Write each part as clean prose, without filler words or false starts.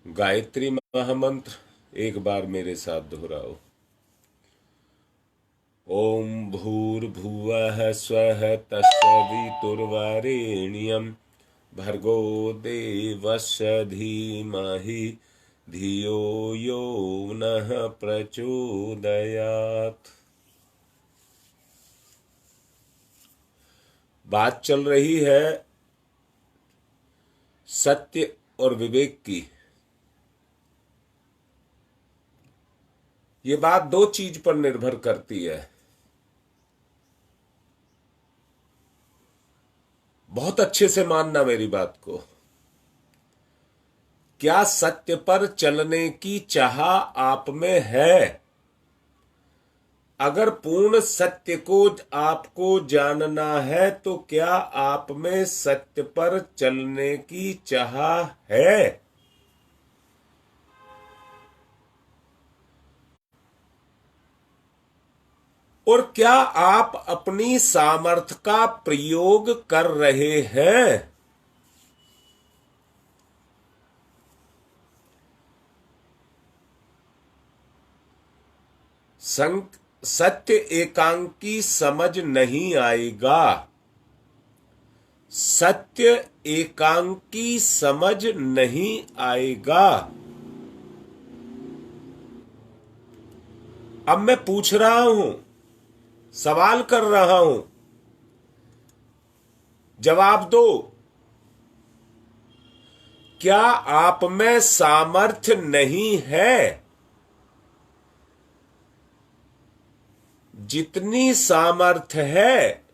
गायत्री महामंत्र एक बार मेरे साथ दोहराओ। ओम भूर्भुवः स्वः तत्सवितुर्वरेण्यं भर्गो देवस्य धीमहि धियो यो नः प्रचोदयात्। बात चल रही है सत्य और विवेक की। ये बात दो चीज पर निर्भर करती है। बहुत अच्छे से मानना मेरी बात को। क्या सत्य पर चलने की चाह आप में है? अगर पूर्ण सत्य को आपको जानना है तो क्या आप में सत्य पर चलने की चाह है? और क्या आप अपनी सामर्थ्य का प्रयोग कर रहे हैं? सत्य एकांकी समझ नहीं आएगा। सत्य एकांकी समझ नहीं आएगा। अब मैं पूछ रहा हूं, सवाल कर रहा हूं, जवाब दो। क्या आप में सामर्थ्य नहीं है? जितनी सामर्थ्य है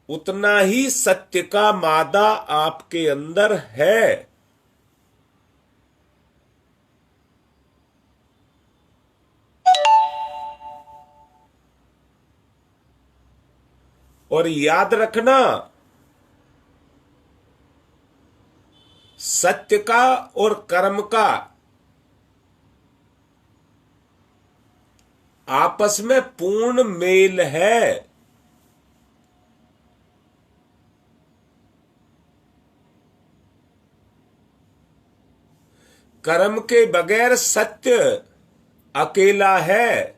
उतना ही सत्य का मादा आपके अंदर है। और याद रखना, सत्य का और कर्म का आपस में पूर्ण मेल है। कर्म के बगैर सत्य अकेला है।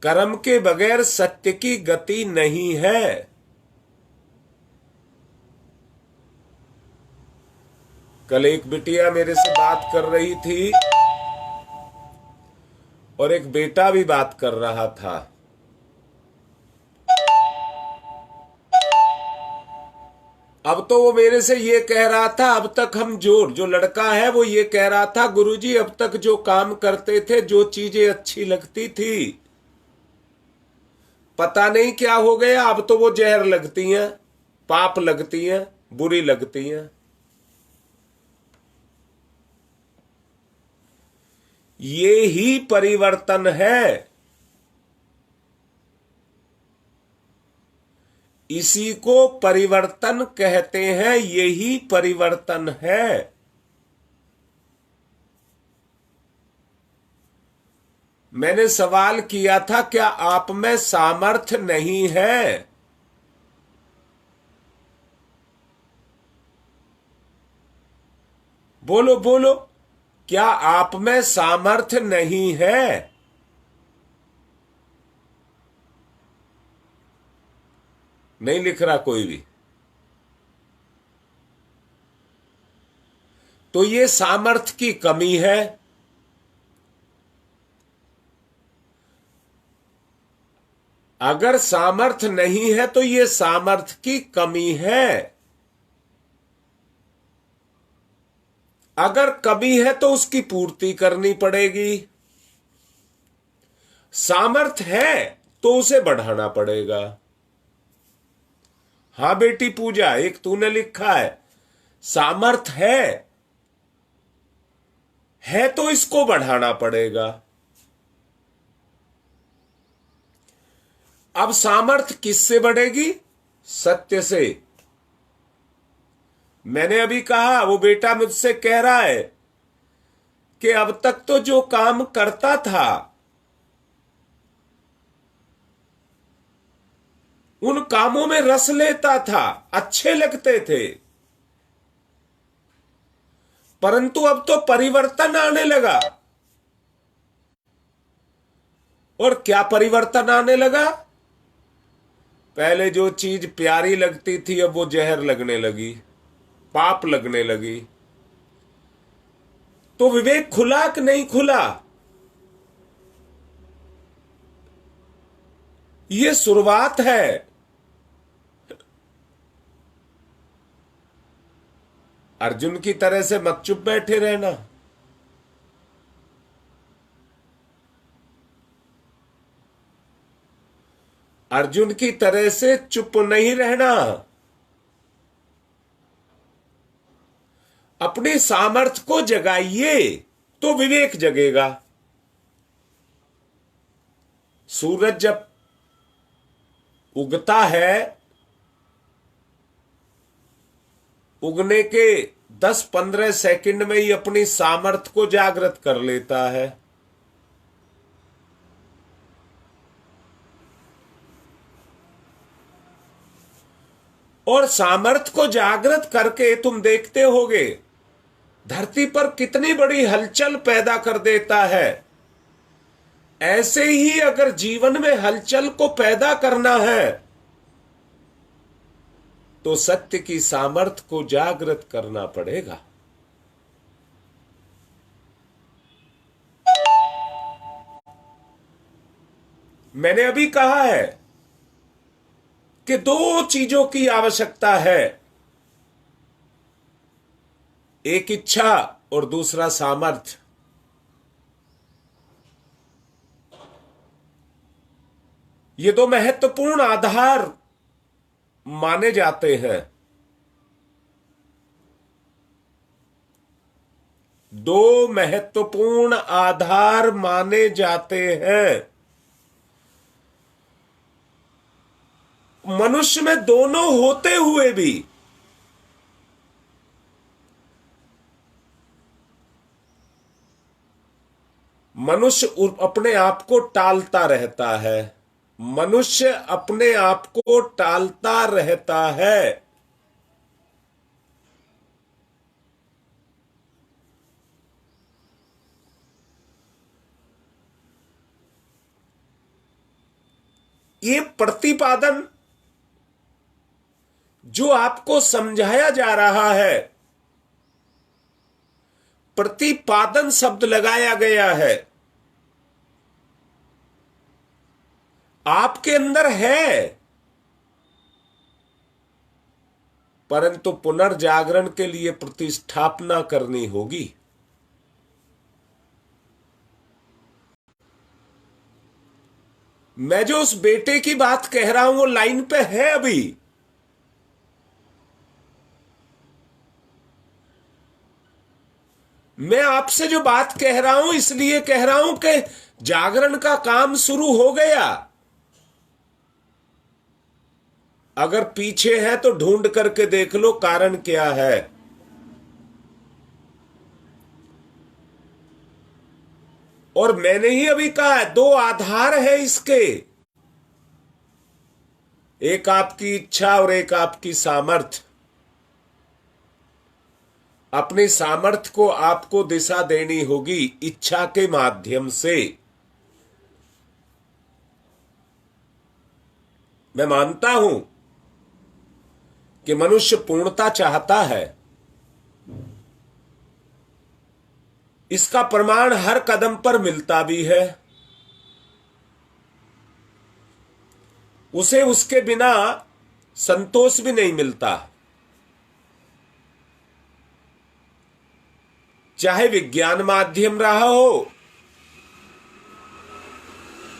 कर्म के बगैर सत्य की गति नहीं है। कल एक बिटिया मेरे से बात कर रही थी और एक बेटा भी बात कर रहा था। अब तो वो मेरे से ये कह रहा था, अब तक हम जो लड़का है वो ये कह रहा था, गुरुजी अब तक जो काम करते थे, जो चीजें अच्छी लगती थी, पता नहीं क्या हो गया, अब तो वो जहर लगती हैं, पाप लगती हैं, बुरी लगती हैं। ये ही परिवर्तन है। इसी को परिवर्तन कहते हैं। यही परिवर्तन है। मैंने सवाल किया था, क्या आप में सामर्थ्य नहीं है? बोलो बोलो, क्या आप में सामर्थ्य नहीं है? नहीं लिख रहा कोई भी। तो ये सामर्थ्य की कमी है। अगर सामर्थ्य नहीं है तो ये सामर्थ्य की कमी है। अगर कमी है तो उसकी पूर्ति करनी पड़ेगी। सामर्थ्य है तो उसे बढ़ाना पड़ेगा। हाँ बेटी पूजा, एक तूने लिखा है, सामर्थ्य है तो इसको बढ़ाना पड़ेगा। अब सामर्थ्य किससे बढ़ेगी? सत्य से। मैंने अभी कहा, वो बेटा मुझसे कह रहा है कि अब तक तो जो काम करता था उन कामों में रस लेता था, अच्छे लगते थे। परंतु अब तो परिवर्तन आने लगा। और क्या परिवर्तन आने लगा? पहले जो चीज प्यारी लगती थी अब वो जहर लगने लगी, पाप लगने लगी। तो विवेक खुला कि नहीं खुला? ये शुरुआत है। अर्जुन की तरह से मत चुप बैठे रहना। अर्जुन की तरह से चुप नहीं रहना। अपनी सामर्थ्य को जगाइए तो विवेक जगेगा। सूरज जब उगता है, उगने के 10-15 सेकंड में ही अपनी सामर्थ्य को जागृत कर लेता है। और सामर्थ्य को जागृत करके तुम देखते होगे धरती पर कितनी बड़ी हलचल पैदा कर देता है। ऐसे ही अगर जीवन में हलचल को पैदा करना है तो सत्य की सामर्थ्य को जागृत करना पड़ेगा। मैंने अभी कहा है कि दो चीजों की आवश्यकता है, एक इच्छा और दूसरा सामर्थ्य। ये दो महत्वपूर्ण आधार माने जाते हैं। दो महत्वपूर्ण आधार माने जाते हैं। मनुष्य में दोनों होते हुए भी मनुष्य अपने आप को टालता रहता है। मनुष्य अपने आप को टालता रहता है। ये प्रतिपादन जो आपको समझाया जा रहा है, प्रतिपादन शब्द लगाया गया है, आपके अंदर है, परंतु पुनर्जागरण के लिए प्रतिस्थापना करनी होगी। मैं जो उस बेटे की बात कह रहा हूं वो लाइन पे है अभी। मैं आपसे जो बात कह रहा हूं इसलिए कह रहा हूं कि जागरण का काम शुरू हो गया। अगर पीछे है तो ढूंढ करके देख लो कारण क्या है। और मैंने ही अभी कहा है दो आधार है इसके, एक आपकी इच्छा और एक आपकी सामर्थ्य। अपनी सामर्थ्य को आपको दिशा देनी होगी इच्छा के माध्यम से। मैं मानता हूं कि मनुष्य पूर्णता चाहता है। इसका प्रमाण हर कदम पर मिलता भी है। उसे उसके बिना संतोष भी नहीं मिलता। चाहे विज्ञान माध्यम रहा हो,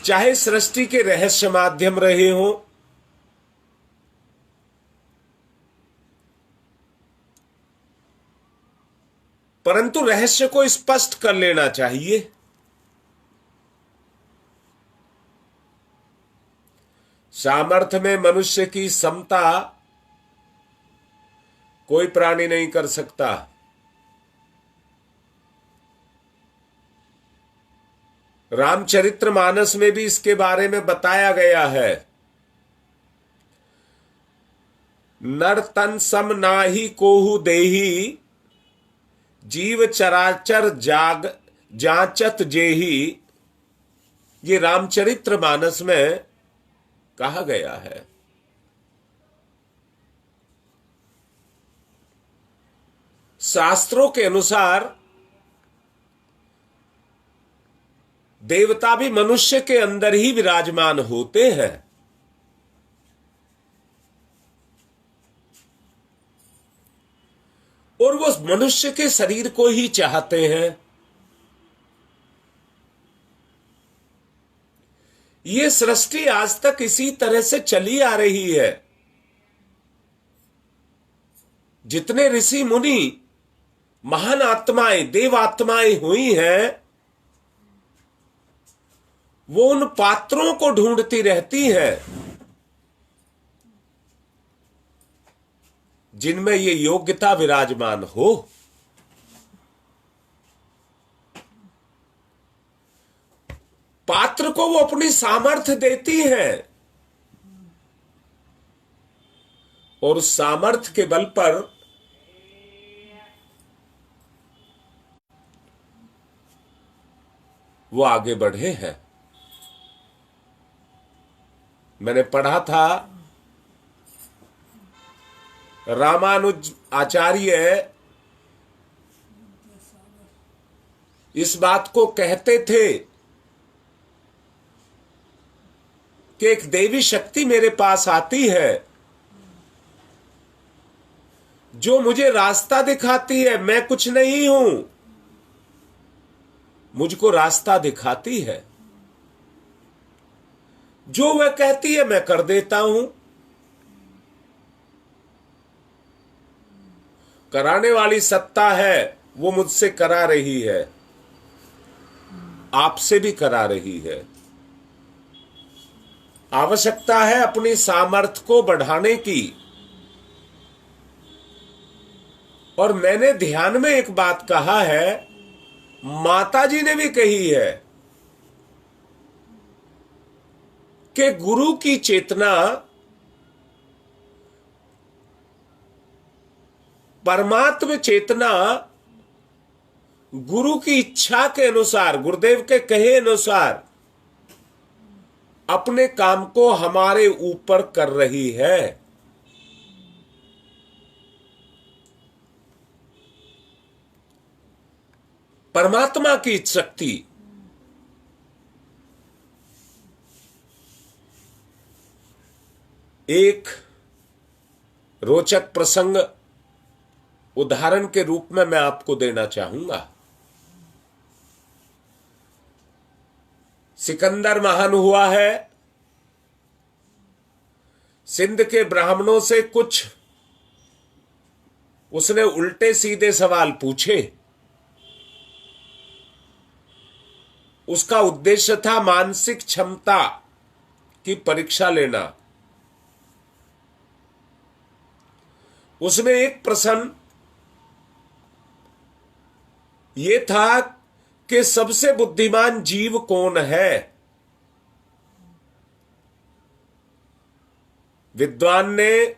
चाहे सृष्टि के रहस्य माध्यम रहे हो, परंतु रहस्य को स्पष्ट कर लेना चाहिए। सामर्थ्य में मनुष्य की समता कोई प्राणी नहीं कर सकता। रामचरितमानस में भी इसके बारे में बताया गया है नर तन सम नाहि कोहु देही, जीव चराचर जाग जांचत जेही। ये रामचरित्र मानस में कहा गया है। शास्त्रों के अनुसार देवता भी मनुष्य के अंदर ही विराजमान होते हैं। और वो मनुष्य के शरीर को ही चाहते हैं। ये सृष्टि आज तक इसी तरह से चली आ रही है। जितने ऋषि मुनि महान आत्माएं देव आत्माएं हुई हैं, वो उन पात्रों को ढूंढती रहती हैं जिनमें ये योग्यता विराजमान हो। पात्र को वो अपनी सामर्थ्य देती है और उस सामर्थ्य के बल पर वो आगे बढ़े हैं। मैंने पढ़ा था रामानुज आचार्य इस बात को कहते थे कि एक देवी शक्ति मेरे पास आती है जो मुझे रास्ता दिखाती है। मैं कुछ नहीं हूं, मुझको रास्ता दिखाती है। जो वह कहती है मैं कर देता हूं। कराने वाली सत्ता है, वो मुझसे करा रही है, आपसे भी करा रही है। आवश्यकता है अपनी सामर्थ्य को बढ़ाने की। और मैंने ध्यान में एक बात कहा है, माता जी ने भी कही है कि गुरु की चेतना परमात्म चेतना गुरु की इच्छा के अनुसार, गुरुदेव के कहे अनुसार अपने काम को हमारे ऊपर कर रही है। परमात्मा की शक्ति एक रोचक प्रसंग उदाहरण के रूप में मैं आपको देना चाहूंगा। सिकंदर महान हुआ है। सिंध के ब्राह्मणों से कुछ उसने उल्टे सीधे सवाल पूछे। उसका उद्देश्य था मानसिक क्षमता की परीक्षा लेना। उसमें एक प्रश्न ये था कि सबसे बुद्धिमान जीव कौन है। विद्वान ने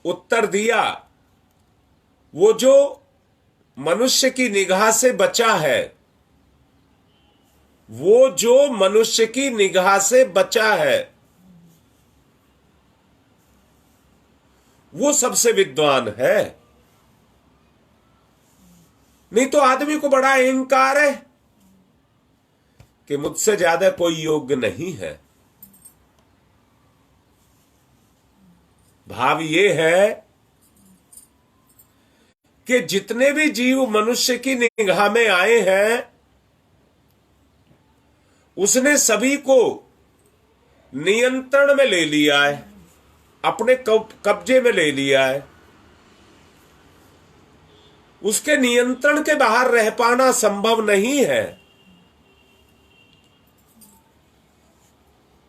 उत्तर दिया, वो जो मनुष्य की निगाह से बचा है, वो जो मनुष्य की निगाह से बचा है, वो सबसे विद्वान है। नहीं तो आदमी को बड़ा अहंकार है कि मुझसे ज्यादा कोई योग्य नहीं है। भाव ये है कि जितने भी जीव मनुष्य की निगाह में आए हैं, उसने सभी को नियंत्रण में ले लिया है, अपने कब्जे में ले लिया है। उसके नियंत्रण के बाहर रह पाना संभव नहीं है।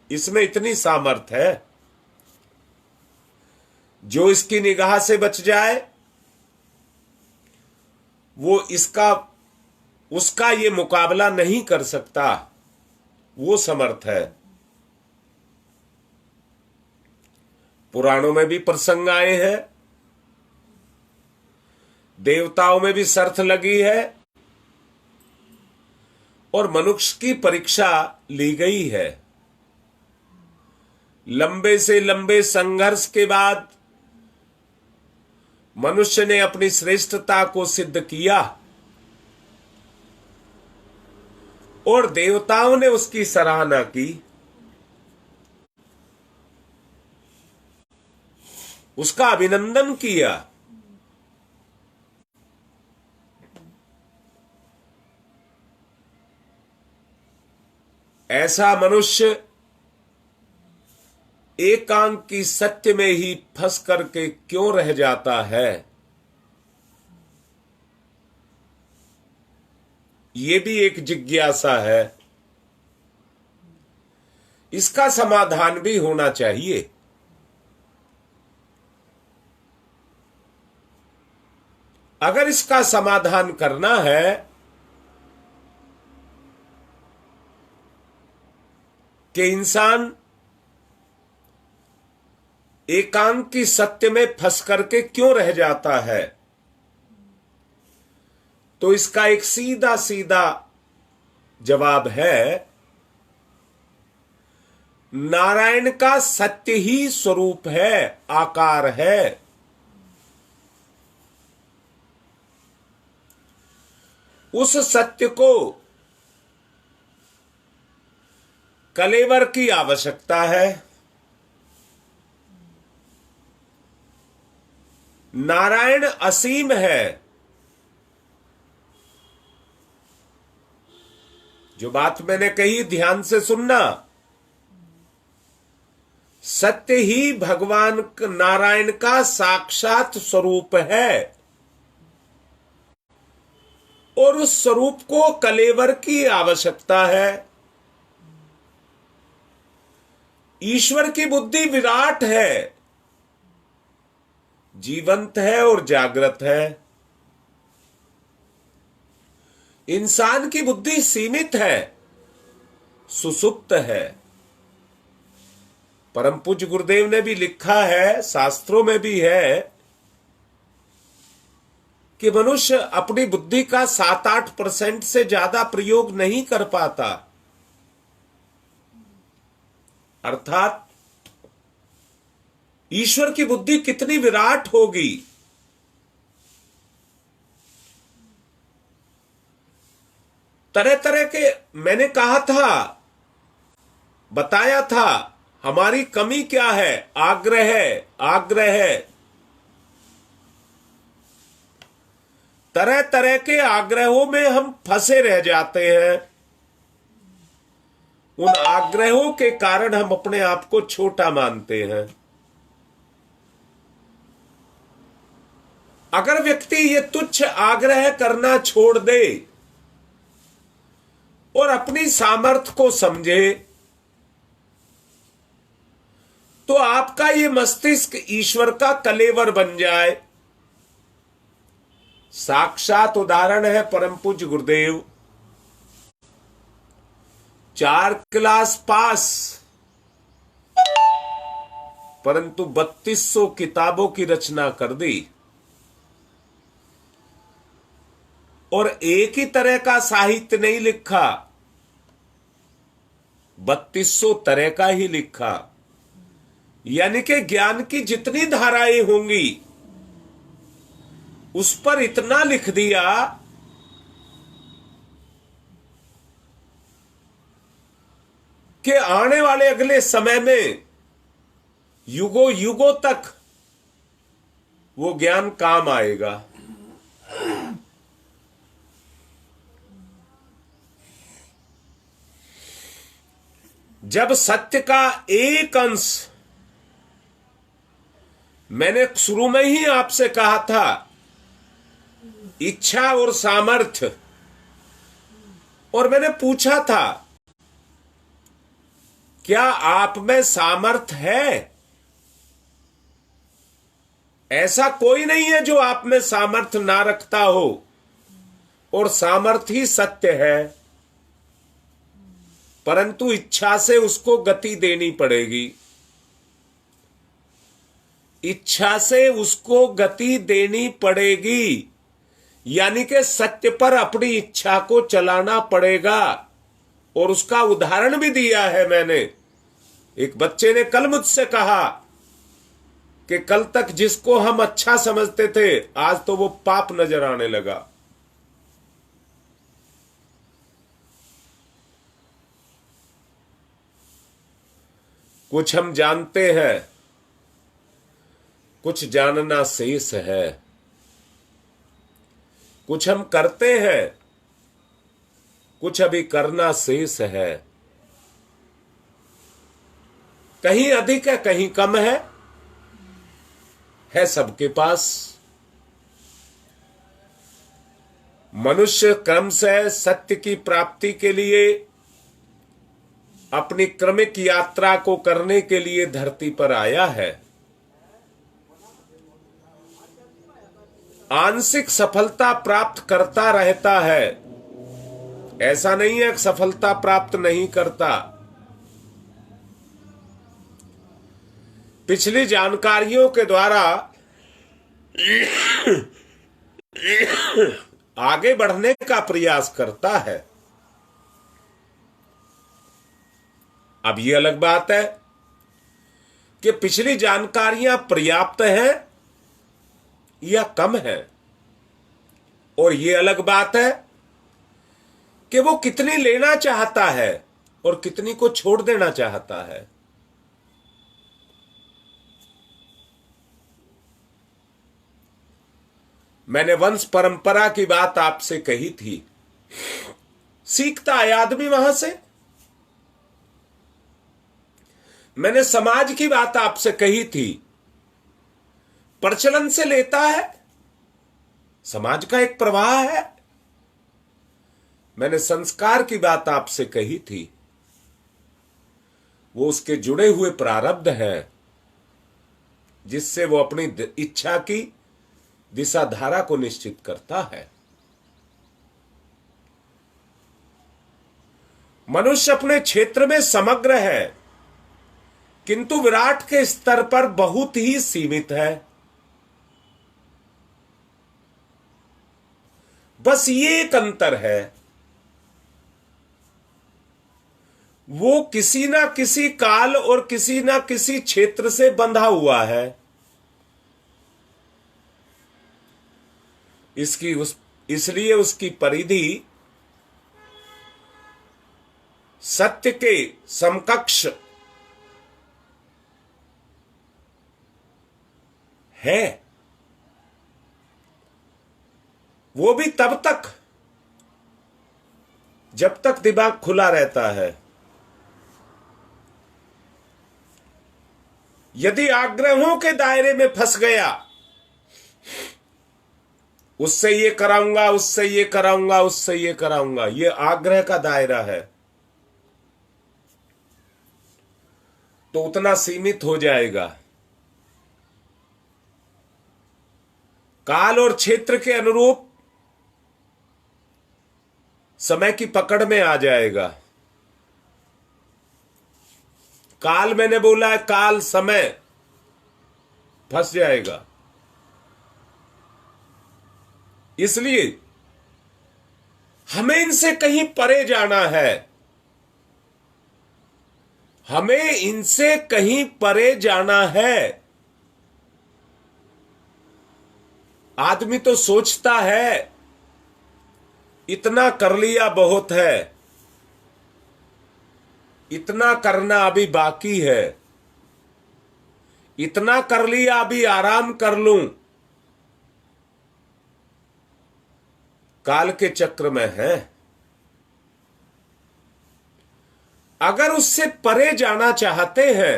इसमें इतनी सामर्थ्य है, जो इसकी निगाह से बच जाए वो उसका ये मुकाबला नहीं कर सकता, वो समर्थ है। पुराणों में भी प्रसंग आए हैं, देवताओं में भी शर्त लगी है और मनुष्य की परीक्षा ली गई है। लंबे से लंबे संघर्ष के बाद मनुष्य ने अपनी श्रेष्ठता को सिद्ध किया और देवताओं ने उसकी सराहना की, उसका अभिनंदन किया। ऐसा मनुष्य एकांत की सत्य में ही फंस करके क्यों रह जाता है, ये भी एक जिज्ञासा है। इसका समाधान भी होना चाहिए। अगर इसका समाधान करना है कि इंसान एकांत की सत्य में फंस करके क्यों रह जाता है, तो इसका एक सीधा सीधा जवाब है, नारायण का सत्य ही स्वरूप है, आकार है। उस सत्य को कलेवर की आवश्यकता है। नारायण असीम है। जो बात मैंने कही ध्यान से सुनना, सत्य ही भगवान नारायण का साक्षात स्वरूप है और उस स्वरूप को कलेवर की आवश्यकता है। ईश्वर की बुद्धि विराट है, जीवंत है और जागृत है। इंसान की बुद्धि सीमित है, सुसुप्त है। परम पूज्य गुरुदेव ने भी लिखा है, शास्त्रों में भी है कि मनुष्य अपनी बुद्धि का 7-8% से ज्यादा प्रयोग नहीं कर पाता। अर्थात ईश्वर की बुद्धि कितनी विराट होगी। तरह तरह के मैंने कहा था, बताया था, हमारी कमी क्या है, आग्रह है, आग्रह है। तरह तरह के आग्रहों में हम फंसे रह जाते हैं। उन आग्रहों के कारण हम अपने आप को छोटा मानते हैं। अगर व्यक्ति ये तुच्छ आग्रह करना छोड़ दे और अपनी सामर्थ्य को समझे, तो आपका ये मस्तिष्क ईश्वर का कलेवर बन जाए। साक्षात उदाहरण है परम पूज्य गुरुदेव। 4 क्लास पास, परंतु 3200 किताबों की रचना कर दी और एक ही तरह का साहित्य नहीं लिखा, 3200 तरह का ही लिखा। यानी कि ज्ञान की जितनी धाराएं होंगी उस पर इतना लिख दिया कि आने वाले अगले समय में युगों युगों तक वो ज्ञान काम आएगा। जब सत्य का एक अंश, मैंने शुरू में ही आपसे कहा था, इच्छा और सामर्थ्य, और मैंने पूछा था क्या आप में सामर्थ्य है? ऐसा कोई नहीं है जो आप में सामर्थ्य ना रखता हो, और सामर्थ्य ही सत्य है, परंतु इच्छा से उसको गति देनी पड़ेगी। इच्छा से उसको गति देनी पड़ेगी, यानी कि सत्य पर अपनी इच्छा को चलाना पड़ेगा। और उसका उदाहरण भी दिया है मैंने। एक बच्चे ने कल मुझसे कहा कि कल तक जिसको हम अच्छा समझते थे आज तो वो पाप नजर आने लगा। कुछ हम जानते हैं, कुछ जानना शेष है। कुछ हम करते हैं, कुछ अभी करना शेष है। कहीं अधिक है, कहीं कम है सबके पास। मनुष्य क्रम से सत्य की प्राप्ति के लिए अपनी क्रमिक यात्रा को करने के लिए धरती पर आया है। आंशिक सफलता प्राप्त करता रहता है, ऐसा नहीं है कि सफलता प्राप्त नहीं करता। पिछली जानकारियों के द्वारा आगे बढ़ने का प्रयास करता है। अब ये अलग बात है कि पिछली जानकारियां पर्याप्त हैं या कम है, और ये अलग बात है कि वो कितनी लेना चाहता है और कितनी को छोड़ देना चाहता है। मैंने वंश परंपरा की बात आपसे कही थी। सीखता है आदमी वहां से। मैंने समाज की बात आपसे कही थी, प्रचलन से लेता है, समाज का एक प्रवाह है। मैंने संस्कार की बात आपसे कही थी, वो उसके जुड़े हुए प्रारब्ध हैं जिससे वो अपनी इच्छा की दिशा धारा को निश्चित करता है। मनुष्य अपने क्षेत्र में समग्र है, किंतु विराट के स्तर पर बहुत ही सीमित है। बस ये एक अंतर है, वो किसी ना किसी काल और किसी ना किसी क्षेत्र से बंधा हुआ है। इसलिए उसकी परिधि सत्य के समकक्ष है। वो भी तब तक जब तक दिमाग खुला रहता है। यदि आग्रहों के दायरे में फंस गया, उससे ये कराऊंगा, उससे ये कराऊंगा, उससे ये कराऊंगा, ये आग्रह का दायरा है, तो उतना सीमित हो जाएगा। काल और क्षेत्र के अनुरूप समय की पकड़ में आ जाएगा। काल मैंने बोला है, काल समय फंस जाएगा। इसलिए हमें इनसे कहीं परे जाना है, हमें इनसे कहीं परे जाना है। आदमी तो सोचता है इतना कर लिया बहुत है, इतना करना अभी बाकी है, इतना कर लिया अभी आराम कर लूं। काल के चक्र में है। अगर उससे परे जाना चाहते हैं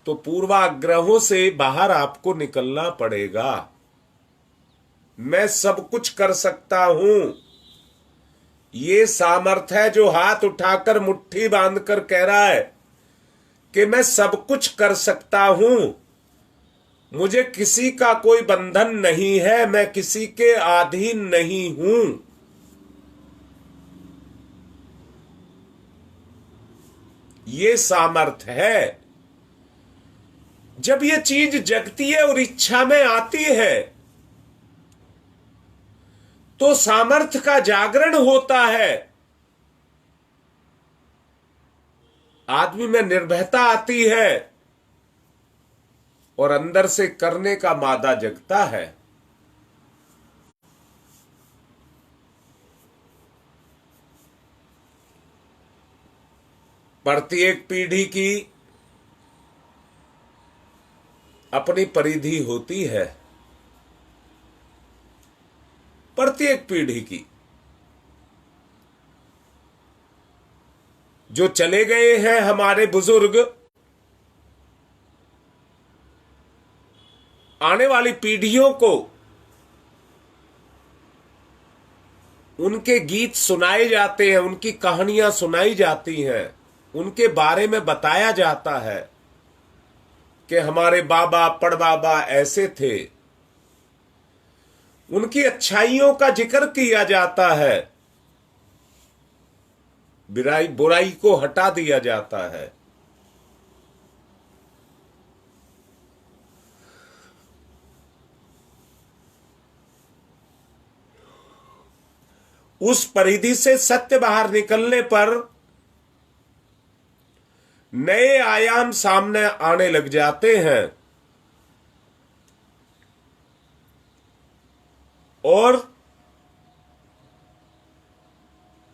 तो पूर्वाग्रहों से बाहर आपको निकलना पड़ेगा। मैं सब कुछ कर सकता हूं, ये सामर्थ्य है जो हाथ उठाकर मुट्ठी बांधकर कह रहा है कि मैं सब कुछ कर सकता हूं, मुझे किसी का कोई बंधन नहीं है, मैं किसी के अधीन नहीं हूं। ये सामर्थ्य है। जब ये चीज जगती है और इच्छा में आती है तो सामर्थ्य का जागरण होता है, आदमी में निर्भयता आती है और अंदर से करने का मादा जगता है। प्रत्येक पीढ़ी की अपनी परिधि होती है, प्रत्येक पीढ़ी की। जो चले गए हैं हमारे बुजुर्ग, आने वाली पीढ़ियों को उनके गीत सुनाए जाते हैं, उनकी कहानियां सुनाई जाती हैं, उनके बारे में बताया जाता है कि हमारे बाबा पड़बाबा ऐसे थे। उनकी अच्छाइयों का जिक्र किया जाता है, बुराई को हटा दिया जाता है। उस परिधि से सत्य बाहर निकलने पर नए आयाम सामने आने लग जाते हैं और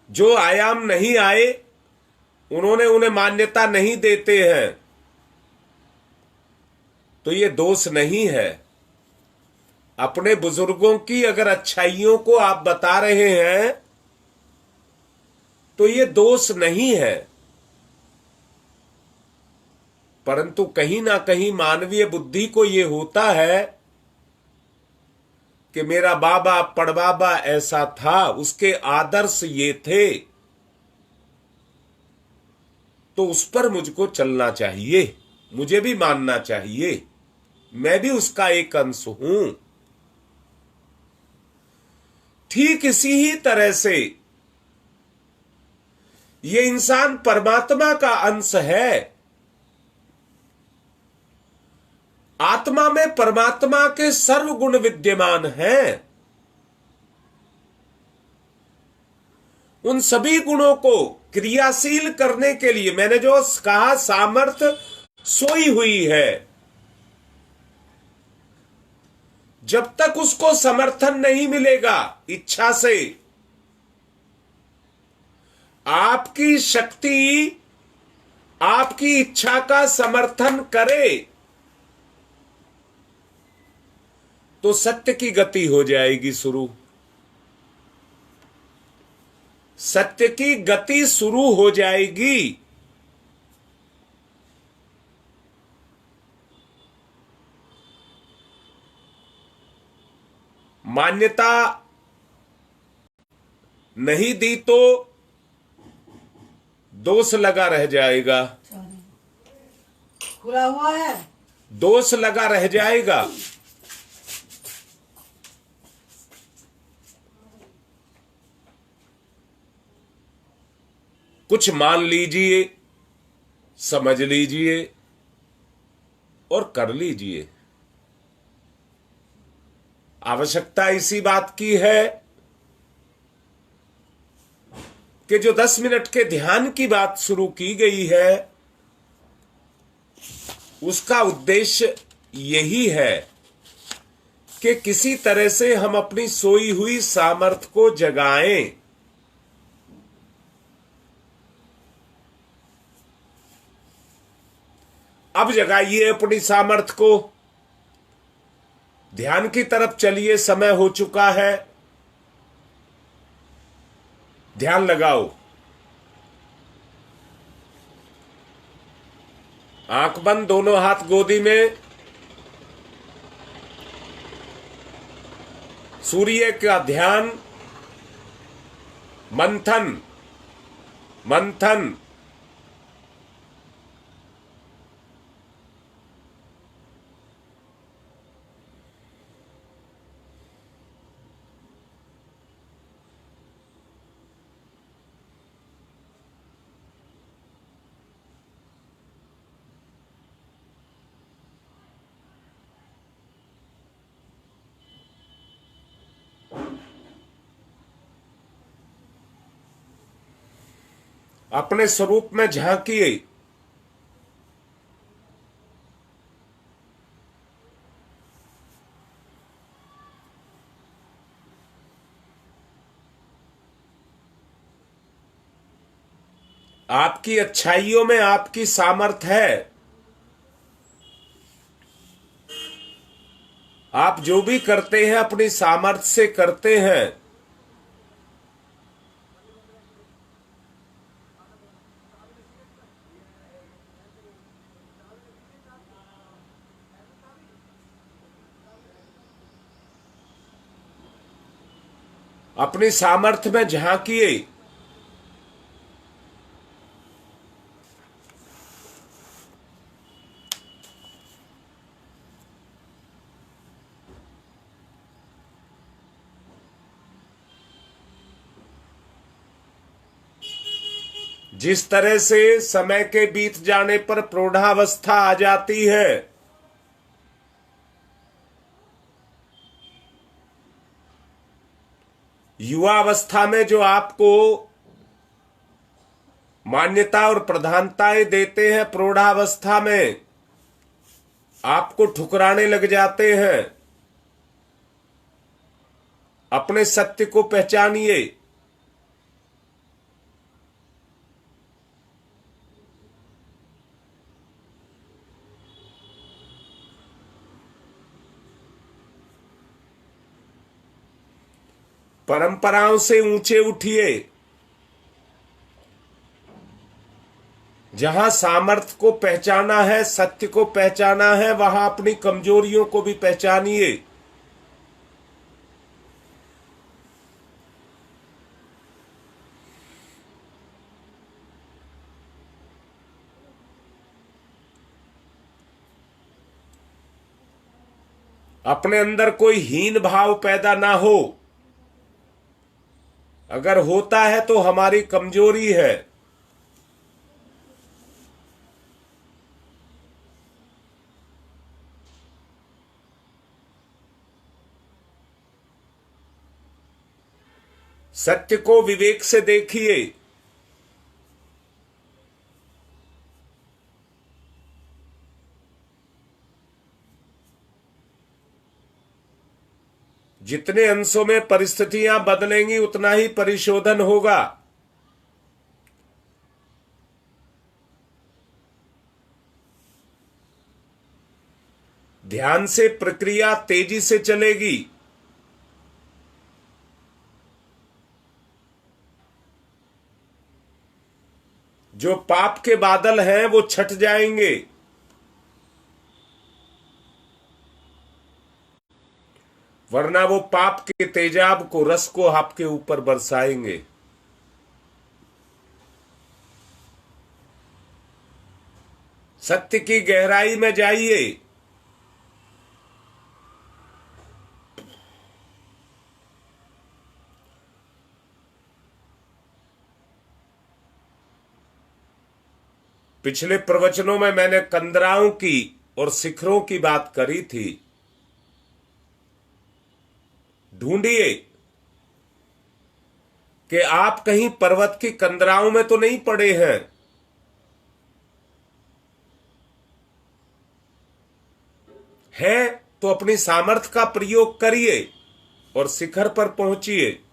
जो आयाम नहीं आए उन्हें मान्यता नहीं देते हैं, तो ये दोष नहीं है। अपने बुजुर्गों की अगर अच्छाइयों को आप बता रहे हैं तो ये दोष नहीं है, परंतु कहीं ना कहीं मानवीय बुद्धि को ये होता है कि मेरा बाबा पड़बाबा ऐसा था, उसके आदर्श ये थे, तो उस पर मुझको चलना चाहिए, मुझे भी मानना चाहिए, मैं भी उसका एक अंश हूं। ठीक इसी ही तरह से ये इंसान परमात्मा का अंश है। आत्मा में परमात्मा के सर्व गुण विद्यमान हैं। उन सभी गुणों को क्रियाशील करने के लिए मैंने जो कहा सामर्थ्य सोई हुई है। जब तक उसको समर्थन नहीं मिलेगा इच्छा से, आपकी शक्ति आपकी इच्छा का समर्थन करे तो सत्य की गति हो जाएगी शुरू। सत्य की गति शुरू हो जाएगी। मान्यता नहीं दी तो दोष लगा रह जाएगा, खुला हुआ है, दोष लगा रह जाएगा। कुछ मान लीजिए, समझ लीजिए और कर लीजिए। आवश्यकता इसी बात की है कि जो 10 मिनट के ध्यान की बात शुरू की गई है उसका उद्देश्य यही है कि किसी तरह से हम अपनी सोई हुई सामर्थ्य को जगाएं। अब जगाइए अपनी सामर्थ्य को, ध्यान की तरफ चलिए। समय हो चुका है, ध्यान लगाओ। आंख बंद, दोनों हाथ गोदी में। सूर्य का ध्यान, मंथन मंथन। अपने स्वरूप में झांकिए। आपकी अच्छाइयों में आपकी सामर्थ्य है। आप जो भी करते हैं अपनी सामर्थ्य से करते हैं। अपनी सामर्थ्य में झांकिए। जिस तरह से समय के बीत जाने पर प्रौढ़ावस्था आ जाती है, युवावस्था में जो आपको मान्यता और प्रधानताएं देते हैं, प्रौढ़ावस्था में आपको ठुकराने लग जाते हैं। अपने सत्य को पहचानिए। परंपराओं से ऊंचे उठिए। जहां सामर्थ्य को पहचाना है, सत्य को पहचाना है, वहां अपनी कमजोरियों को भी पहचानिए। अपने अंदर कोई हीन भाव पैदा ना हो। अगर होता है तो हमारी कमजोरी है। सत्य को विवेक से देखिए। जितने अंशों में परिस्थितियां बदलेंगी उतना ही परिशोधन होगा। ध्यान से प्रक्रिया तेजी से चलेगी। जो पाप के बादल हैं वो छट जाएंगे, वरना वो पाप के तेजाब को, रस को आपके ऊपर बरसाएंगे। सत्य की गहराई में जाइए। पिछले प्रवचनों में मैंने कंदराओं की और शिखरों की बात करी थी। ढूंढिए कि आप कहीं पर्वत की कंदराओं में तो नहीं पड़े हैं। है तो अपनी सामर्थ्य का प्रयोग करिए और शिखर पर पहुंचिए।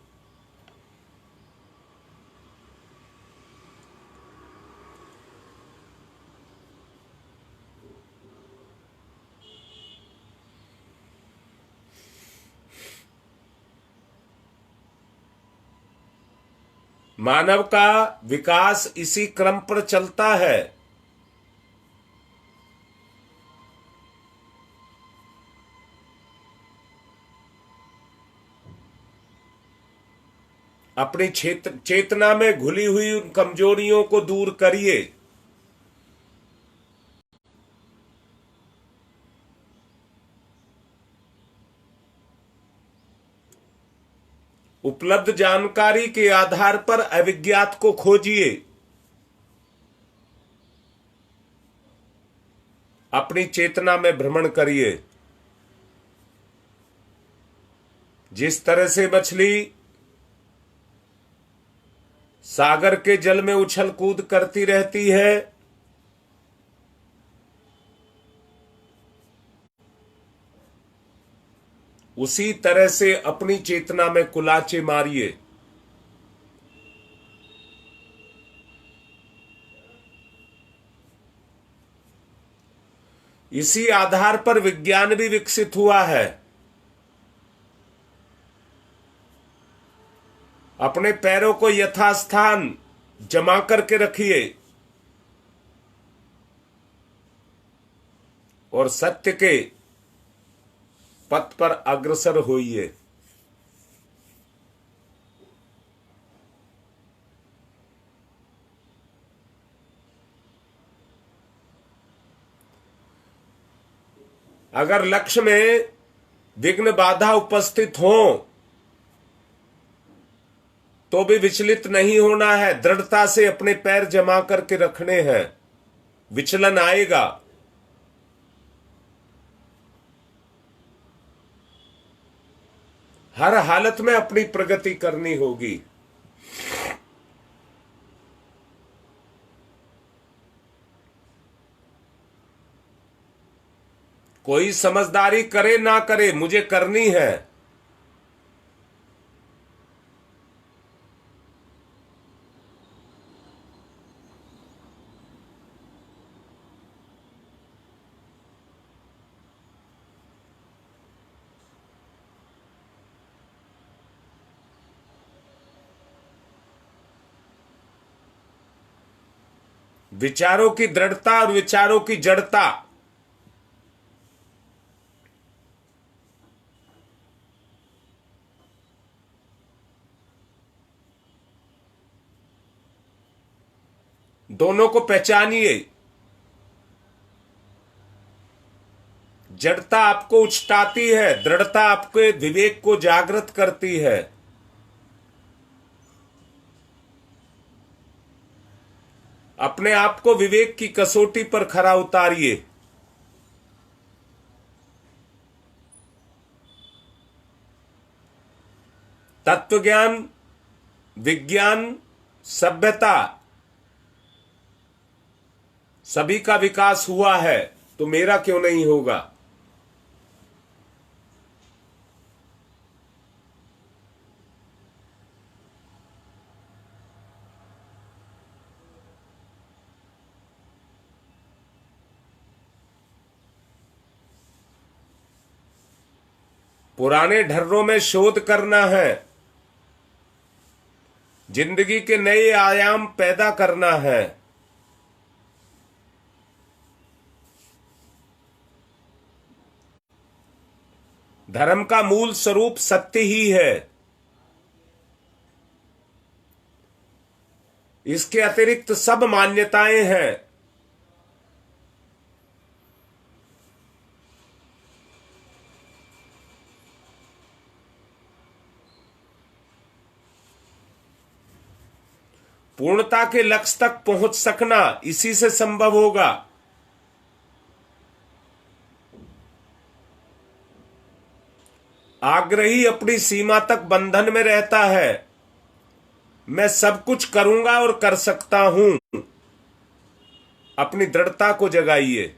मानव का विकास इसी क्रम पर चलता है। अपनी चेतना में घुली हुई उन कमजोरियों को दूर करिए। उपलब्ध जानकारी के आधार पर अविज्ञात को खोजिए। अपनी चेतना में भ्रमण करिए। जिस तरह से मछली सागर के जल में उछल कूद करती रहती है, उसी तरह से अपनी चेतना में कुलाचे मारिए। इसी आधार पर विज्ञान भी विकसित हुआ है। अपने पैरों को यथास्थान जमा करके रखिए और सत्य के पथ पर अग्रसर होइए। अगर लक्ष्य में विघ्न बाधा उपस्थित हो तो भी विचलित नहीं होना है, दृढ़ता से अपने पैर जमा करके रखने हैं। विचलन आएगा, हर हालत में अपनी प्रगति करनी होगी। कोई समझदारी करे ना करे, मुझे करनी है। विचारों की दृढ़ता और विचारों की जड़ता, दोनों को पहचानिए। जड़ता आपको उछटाती है, दृढ़ता आपके विवेक को जागृत करती है। अपने आप को विवेक की कसौटी पर खरा उतारिए। तत्वज्ञान, विज्ञान, सभ्यता सभी का विकास हुआ है, तो मेरा क्यों नहीं होगा? पुराने ढर्रों में शोध करना है, जिंदगी के नए आयाम पैदा करना है। धर्म का मूल स्वरूप सत्य ही है। इसके अतिरिक्त सब मान्यताएं हैं। पूर्णता के लक्ष्य तक पहुंच सकना इसी से संभव होगा। आग्रही अपनी सीमा तक बंधन में रहता है। मैं सब कुछ करूंगा और कर सकता हूं। अपनी दृढ़ता को जगाइए।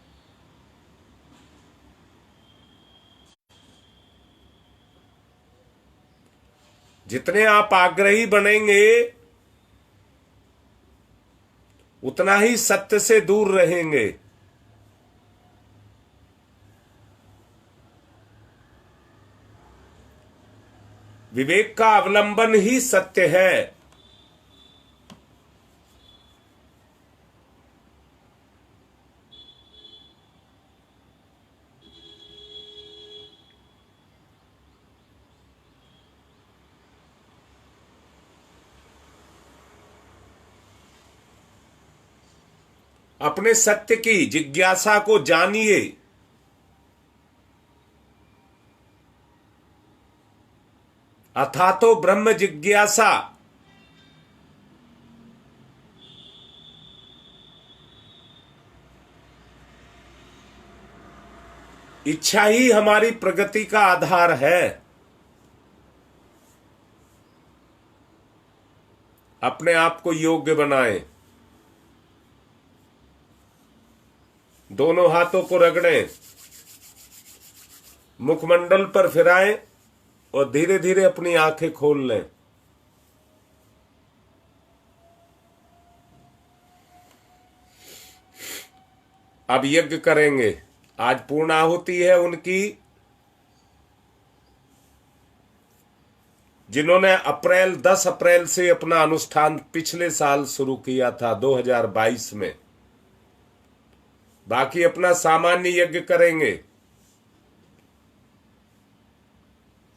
जितने आप आग्रही बनेंगे उतना ही सत्य से दूर रहेंगे। विवेक का अवलंबन ही सत्य है। अपने सत्य की जिज्ञासा को जानिए। अथातो ब्रह्म जिज्ञासा। इच्छा ही हमारी प्रगति का आधार है। अपने आप को योग्य बनाएं। दोनों हाथों को रगड़ें, मुखमंडल पर फिराएं और धीरे धीरे अपनी आंखें खोल लें। अब यज्ञ करेंगे। आज पूर्णाहुति है उनकी जिन्होंने 10 अप्रैल से अपना अनुष्ठान पिछले साल शुरू किया था 2022 में। बाकी अपना सामान्य यज्ञ करेंगे।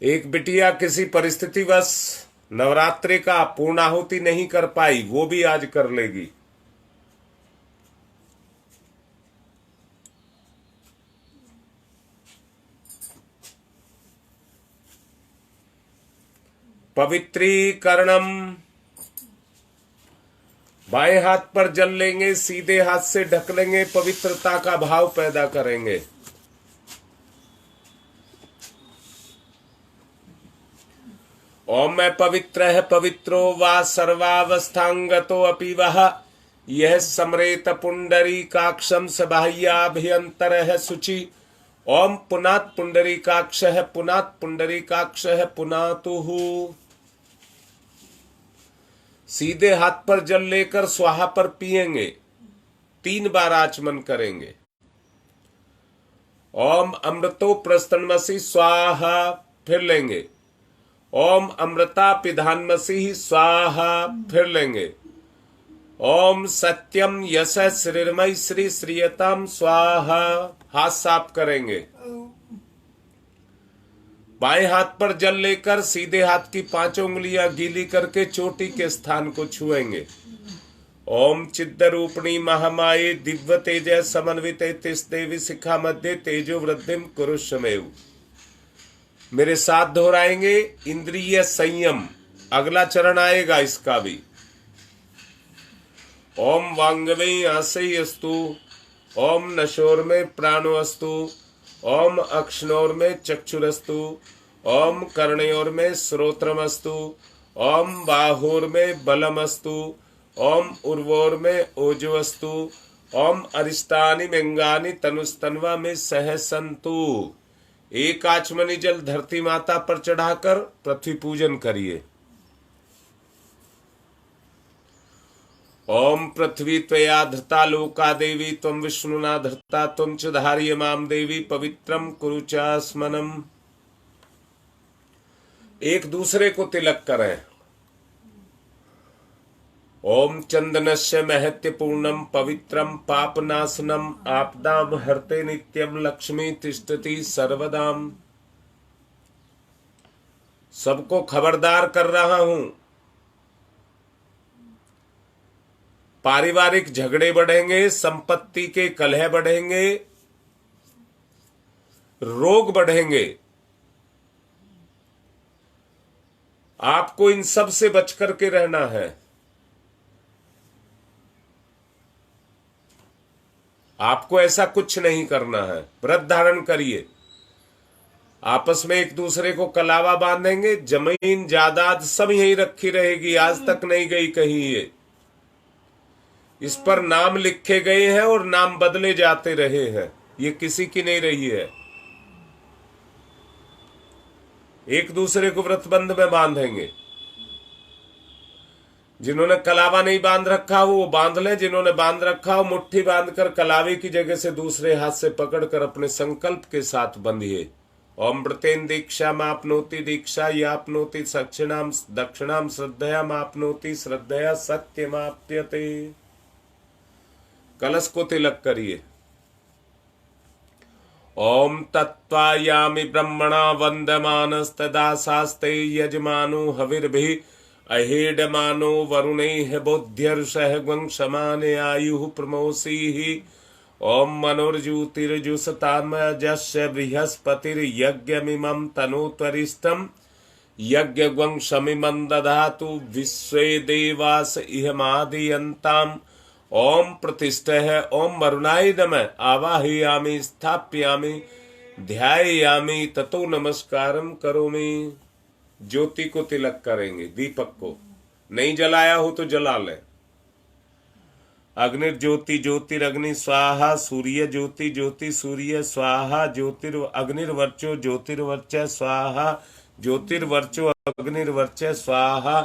एक बिटिया किसी परिस्थितिवश नवरात्रि का पूर्णाहुति नहीं कर पाई, वो भी आज कर लेगी। पवित्रीकरणम, बाएं हाथ पर जल लेंगे, सीधे हाथ से ढक लेंगे, पवित्रता का भाव पैदा करेंगे। ओम मैं पवित्र है पवित्रो वा सर्वावस्थांगतो अपि वह यह समरेत पुंडरीकाक्षम स बाह्याभ्यंतर है शुचि। ओम पुनात पुंडरीकाक्ष है पुनात पुंडरीकाक्ष है पुनातुहु। सीधे हाथ पर जल लेकर स्वाहा पर पिएंगे, 3 बार आचमन करेंगे। ओम अमृतो प्रस्तनमसि स्वाहा, फिर लेंगे। ओम अमृता पिधानमसि स्वाहा, फिर लेंगे। ओम सत्यम यश श्रीर्मय श्री श्रीयताम स्वाहा, हाथ साफ करेंगे। बाएं हाथ पर जल लेकर सीधे हाथ की 5 उंगलियां गीली करके चोटी के स्थान को छुएंगे। ओम चिद्द रूपणी महामाये दिव्य तेज समन्वित तिस देवी शिखा मध्य तेजो वृद्धिम कुरुषमेव। मेरे साथ दोहराएंगे। इंद्रिय संयम, अगला चरण आएगा इसका भी। ओम वांगवे आशय अस्तु, ओम नशोर में प्राणोअस्तु, ओम अक्षनोर में चक्षुरस्तु, ओम कर्णयोर में श्रोत्रमस्तु, ओम बाहुर में बलमस्तु, ओम उर्वोर में ओजवस्तु, ओम अरिष्टानि मेंगानि तनुस्तन्वा में सहसंतु। एक आचमनी जल धरती माता पर चढ़ाकर पृथ्वी पूजन करिए। ओम पृथ्वी त्वया धृता लोका देवी त्वं विष्णुना धृता त्वं च धार्य माम देवी पवित्रम कुरु च स्मनम। एक दूसरे को तिलक करें। ओम चंदनस्य महत्य पूर्णम पवित्रम पापनाशनम आपदाम हरते नित्यम लक्ष्मी तिष्ठति सर्वदाम। सबको खबरदार कर रहा हूं, पारिवारिक झगड़े बढ़ेंगे, संपत्ति के कलह बढ़ेंगे, रोग बढ़ेंगे। आपको इन सब से बच करके रहना है। आपको ऐसा कुछ नहीं करना है। व्रत धारण करिए, आपस में एक दूसरे को कलावा बांधेंगे, जमीन जायदाद सब यहीं रखी रहेगी, आज तक नहीं गई कहीं। ये इस पर नाम लिखे गए हैं और नाम बदले जाते रहे हैं, ये किसी की नहीं रही है। एक दूसरे को व्रतबंध में बांधेंगे। जिन्होंने कलावा नहीं बांध रखा वो बांध ले, जिन्होंने बांध रखा हो मुट्ठी बांधकर कलावे की जगह से दूसरे हाथ से पकड़कर अपने संकल्प के साथ बंधिए। ओम व्रतेन दीक्षा मापनोति दीक्षा यापनोति सक्षिणाम दक्षिणाम श्रद्धया मापनोति श्रद्धया सत्यमाप्यते। कलश को तिलक करिए। ओम तत्वायामि ब्रह्मणा वंदमानस्तदा शास्ते यजमानो हविर्भिः अहेडमानो वरुणैः बोध्यर्षः वंशमाने आयुः प्रमोषीः। ओम मनोर्ज्योतिर्जुषतामजस्य बृहस्पतिर्यज्ञमिमं तनोत्वरिष्ठं यज्ञवंशमिमं दधातु विश्वे देवास इहमादयन्ताम्। ओम प्रतिष्ठः ओम वरुणाय नमः आवाहयामि स्थापयामि ध्यायामि ततो नमस्कारम करोमि। ज्योति को तिलक करेंगे, दीपक को। नहीं जलाया हो तो जला ले। अग्निर्ज्योति ज्योतिरग्नि स्वाहा, सूर्य ज्योति ज्योति सूर्य स्वाहा, अग्निर्वर्चो ज्योतिर्वर्च स्वाहा, ज्योतिर्वर्चो अग्निर्वर्च स्वाहा,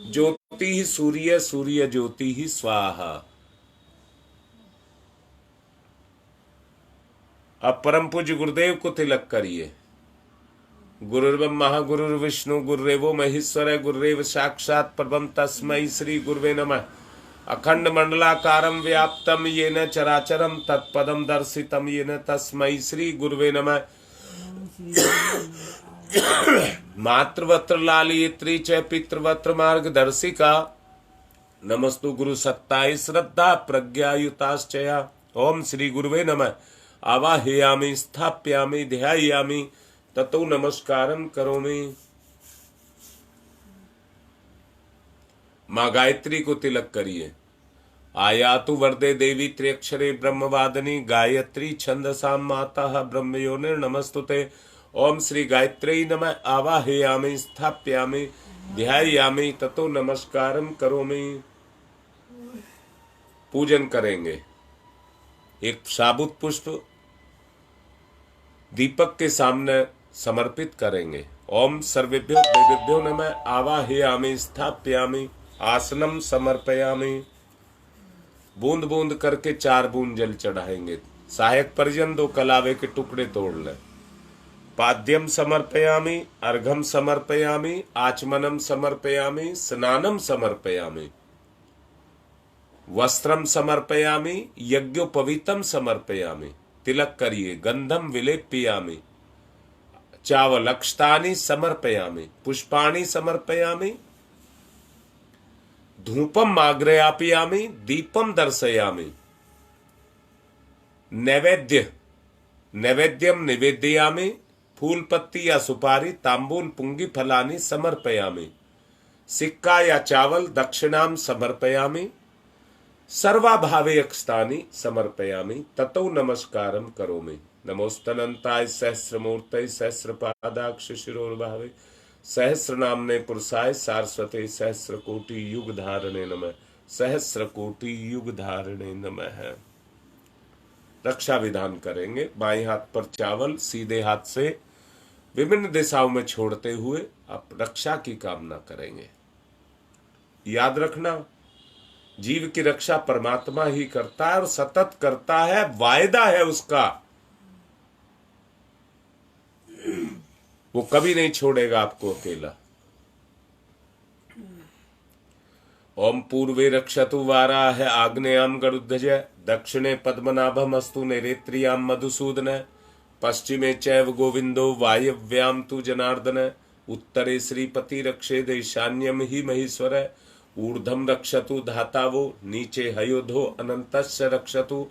ज्योति ही सूर्य, सूर्य ज्योति ही स्वाहा। अब परम पूज्य गुरुदेव को तिलक करिए। गुरुर्ब्रह्मा गुरुर्विष्णु गुरुरेवो महेश्वर गुरुरेव साक्षात् परब्रह्म तस्मै श्री गुरुवे नमः। अखंड मंडलाकारं व्याप्तं येन चराचरं तत्पदं दर्शितं येन तस्मै श्री गुरुवे नमः। मातृवत्र लालयित्री च पितृवत्र मार्गदर्शिका, नमस्तु गुरु सत्ताय श्रद्धा प्रज्ञायुताश्चया। ओम श्री गुरुवे नमः। आवाहयामि स्थाप्यामि ध्यायामि ततो नमस्कारं करोमि। माँ गायत्री को तिलक करिए। आयातु वरदे देवी त्र्यक्षरे ब्रह्मवादिनी, गायत्री छंदसां माता ब्रह्मयोनिर् नमस्तुते। ओम श्री गायत्री नमः। आवाहयामि स्थाप्यामि ध्यायामि ततो नमस्कारं करोमि। पूजन करेंगे। एक साबुत पुष्प दीपक के सामने समर्पित करेंगे। ओम सर्वेभ्यो देवेभ्यो नमः। आवाहयामि स्थाप्यामि आसनम समर्पयामि। बूंद बूंद करके 4 बूंद जल चढ़ाएंगे। सहायक परिजन 2 कलावे के टुकड़े तोड़ लें। पाद्यम समर्पयामि, अर्घम समर्पयामि, आचमनम समर्पयामि, स्नानम समर्पयामि, वस्त्रम समर्पयामि, यज्ञोपवीतम समर्पयामि। तिलक करिए। गंधम विलेप्यामि, चावलक्षतानि समर्पयामि, पुष्पाणि समर्पयामि, धूपम आग्रयापयामि, दीपम दर्शयामि। नैवेद्यम निवेदयामि, फूल पत्ती या सुपारी, तांबूल पुंगी फलानि समर्पयामि, सिक्का या चावल दक्षिणाम समर्पयामि, सर्वाभावे अक्षतानि समर्पयामि ततो नमस्कारं करोमि। नमोस्तनंताय सहस्रमूर्तये सहस्रपादाक्ष शिरोर्भावे सहस्रनाम्ने पुरुषाय सारस्वते सहस्रकोटि युग धारणे नमः। सहस्रकोटि युग धारणे नमः। रक्षा विधान करेंगे। बाएं हाथ पर चावल सीधे हाथ से विभिन्न दिशाओं में छोड़ते हुए आप रक्षा की कामना करेंगे। याद रखना, जीव की रक्षा परमात्मा ही करता है और सतत करता है, वायदा है उसका। वो कभी नहीं छोड़ेगा आपको अकेला। ओम पूर्वे रक्षतु वाराह आग्नेयाम गरुध्वज, दक्षिणे पद्मनाभम अस्तु नैरेत्र्याम मधुसूदन, पश्चिमे चैव गोविंदो वायव्याम तु जनार्दन, उत्तरे श्रीपति रक्षेद ईशान्यम ही महेश्वर, ऊर्ध्वम रक्षतु धातावो, नीचे हयोधो अनंतस्य रक्षतु,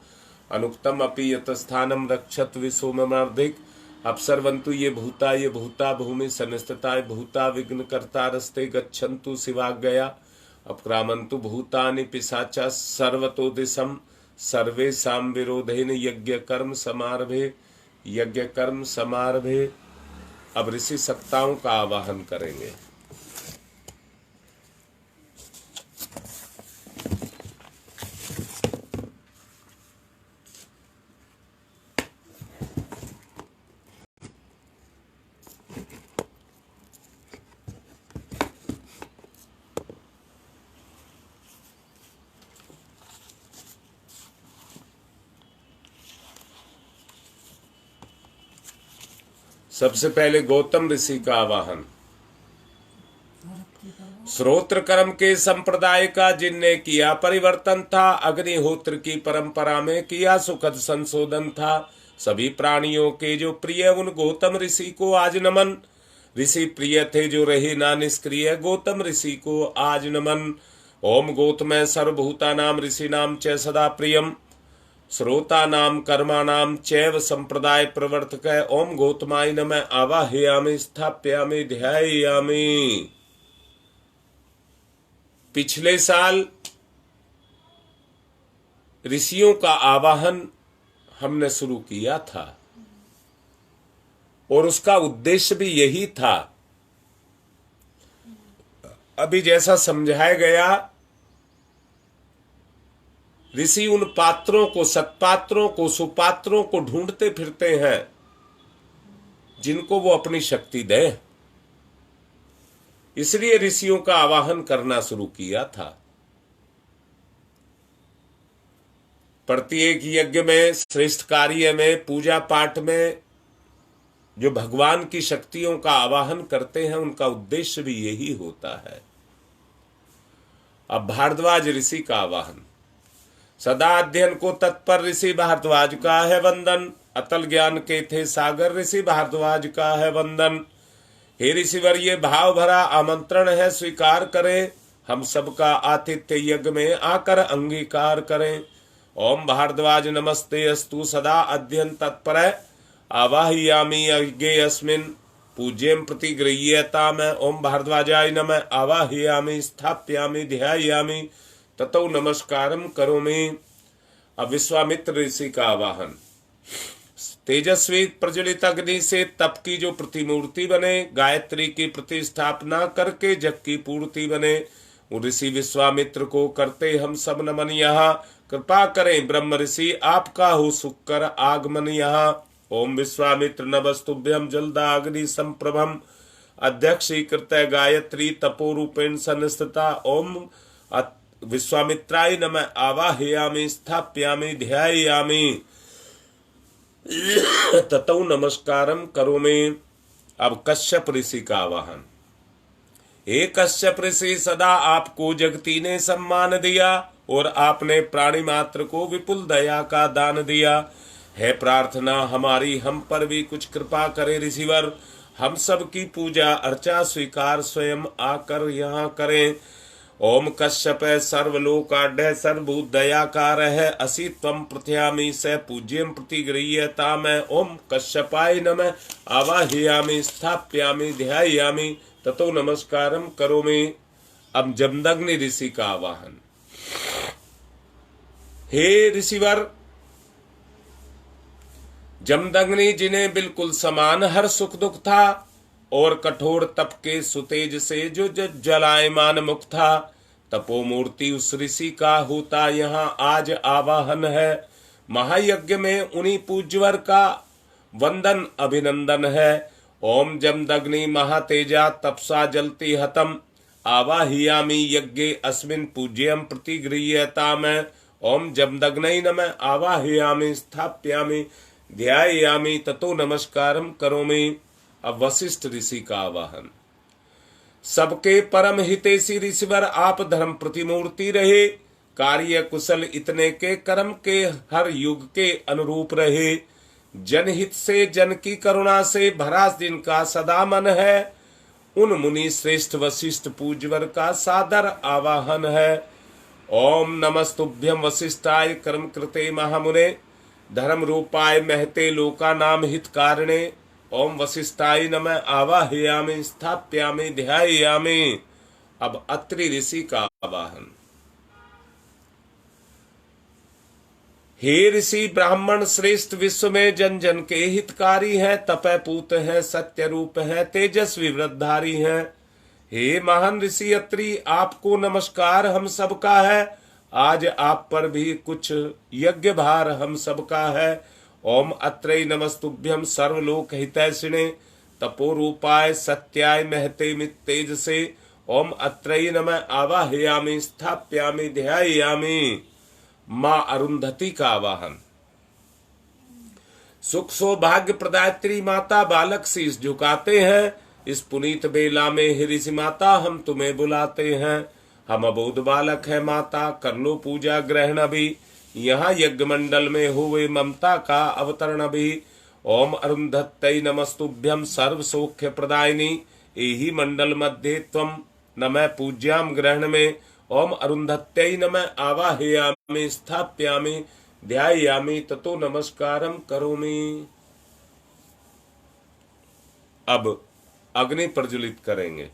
अनुक्तम अपि यतस्थानम रक्षत विसोममार्धिक। अपसर्वन्तु ये भूता भूमि संस्थिताय भूता विघ्न कर्ता रस्ते गच्छन्तु शिवाज्ञया, अपक्रामन्तु भूतानि पिशाचा सर्वतो दिशम, सर्वेषां विरोधेन यज्ञ कर्म समारभे। अब ऋषि सत्ताओं का आवाहन करेंगे। सबसे पहले गौतम ऋषि का आवाहन। श्रोत्र कर्म के संप्रदाय का जिनने किया परिवर्तन था, अग्निहोत्र की परंपरा में किया सुखद संशोधन था, सभी प्राणियों के जो प्रिय उन गौतम ऋषि को आज नमन। ऋषि प्रिय थे जो रहे ना निष्क्रिय, गौतम ऋषि को आज नमन। ओम गौतम सर्वभूता नाम ऋषि नाम च सदा प्रियम, श्रोता नाम कर्मा नाम चैव संप्रदाय प्रवर्तक। ओम गौतमाय नमः। आवाहयामि स्थाप्यामि ध्यायामि। पिछले साल ऋषियों का आवाहन हमने शुरू किया था और उसका उद्देश्य भी यही था अभी जैसा समझाया गया, ऋषि उन पात्रों को, सत्पात्रों को, सुपात्रों को ढूंढते फिरते हैं जिनको वो अपनी शक्ति दे। इसलिए ऋषियों का आवाहन करना शुरू किया था। प्रत्येक यज्ञ में, श्रेष्ठ कार्य में, पूजा पाठ में जो भगवान की शक्तियों का आवाहन करते हैं, उनका उद्देश्य भी यही होता है। अब भारद्वाज ऋषि का आवाहन। सदा अध्ययन को तत्पर ऋषि भारद्वाज का है वंदन। अतल ज्ञान के थे सागर ऋषि भारद्वाज का है वंदन। हे ऋषिवर, ये भाव भरा आमंत्रण है, स्वीकार करें। हम सबका आतिथ्य यज्ञ में आकर अंगीकार करें। ओम भारद्वाज नमस्ते अस्तु, सदा अध्ययन तत्पर आवाहयामि यज्ञे अस्मिन् पूज्यं प्रतिगृह्यताम। ओम भारद्वाजाय नमः आवाहयामि स्थाप्यामि ध्यायामि ततो नमस्कारम करोमि। अब विश्वामित्र ऋषि का आवाहन। तेजस्वी प्रज्वलित अग्नि से तप की जो प्रतिमूर्ति बने, गायत्री की प्रतिष्ठापना करके जग की पूर्ति बने, उन ऋषि विश्वामित्र को करते हम सब नमन। यहाँ कृपा करें ब्रह्म ऋषि, आपका हो सुकर आगमन यहाँ। ओम विश्वामित्र नमस्तुभ्यम जलदाग्नि संप्रभम अध्यक्षीकृत गायत्री तपोरूपेण संस्थिता। ओम विश्वामित्राय नमः आवाहयामि स्थाप्यामि ध्यायामि ततो नमस्कारम करोमि। अब कश्यप ऋषि का आवाहन। हे कश्यप ऋषि, सदा आपको जगती ने सम्मान दिया और आपने प्राणी मात्र को विपुल दया का दान दिया। है प्रार्थना हमारी, हम पर भी कुछ कृपा करे ऋषिवर। हम सब की पूजा अर्चा स्वीकार स्वयं आकर यहाँ करें। ओम कश्यप सर्वलोकाढ्य सर्वभूत दयाकार है, असि त्वं प्रथयामि स पूज्यं प्रतिगृह्यताम। ओम कश्यपाय नमः आवाहयामि स्थाप्यामि ध्यायामि ततो नमस्कारम करोमि। अब जमदग्नि ऋषि का आवाहन। हे ऋषिवर, जमदग्नि जिन्हें बिल्कुल समान हर सुख दुख था और कठोर तप के सुतेज से जो जलायमान मुख था, तपोमूर्ति उस ऋषि का होता यहाँ आज आवाहन है। महायज्ञ में उन्हीं पूज्यवर का वंदन अभिनंदन है। ओम जमदग्नि महातेजा तपसा जलति हतम आवाहयामि यज्ञे अस्मिन् पूज्यं प्रतिगृह्यताम। ओम जमदग्नै नमः आवाहयामि स्थाप्यामि ध्यायामि ततो नमस्कारम करोमि। अब वशिष्ठ ऋषि का आवाहन। सबके परम हितैषी ऋषिवर, आप धर्म प्रतिमूर्ति रहे, कार्य कुशल इतने के कर्म के हर युग के अनुरूप रहे। जनहित से जन की करुणा से भरा जिनका सदा मन है, उन मुनि श्रेष्ठ वशिष्ठ पूज्यवर का सादर आवाहन है। ओम नमस्तुभ्यम वशिष्ठाय कर्म कृते महामुने धर्म रूपाय महते लोका नाम हित कारणे। ओम वशिष्ठाय नमः आवाहयामि स्थाप्यामि ध्यायामि। अब अत्रि ऋषि का आवाहन। हे ऋषि ब्राह्मण श्रेष्ठ, विश्व में जन जन के हितकारी हैं, तपय पूत है, सत्य रूप है, तेजस्वी वृद्धधारी हैं। हे महान ऋषि अत्रि, आपको नमस्कार हम सबका है। आज आप पर भी कुछ यज्ञ भार हम सबका है। ओम अत्रै नमस्तुभ्यम सर्वलोक हितैषिणे तपोरूपाय सत्याय महते मित्तेज से। ओम अत्रै नमः आवाहयामि स्थाप्यामि ध्यायामि। माँ अरुंधति का आवाहन। सुख सौभाग्य प्रदात्री माता, बालक शीश झुकाते हैं। इस पुनीत बेला में हे ऋषि माता, हम तुम्हें बुलाते हैं। हम अबोध बालक है माता, कर लो पूजा ग्रहण अभी। यहाँ यज्ञ मंडल में हुए ममता का अवतरण भी। ओम अरुंधत्यै नमस्तुभ्यम सर्व सौख्य प्रदायिनी एहि मंडल मध्ये त्वं नमः पूज्याम ग्रहण में। ओम अरुंधत्यै नमः आवाहयामि स्थाप्यामि ध्यायामि ततो नमस्कारम करोमि। अब अग्नि प्रज्वलित करेंगे।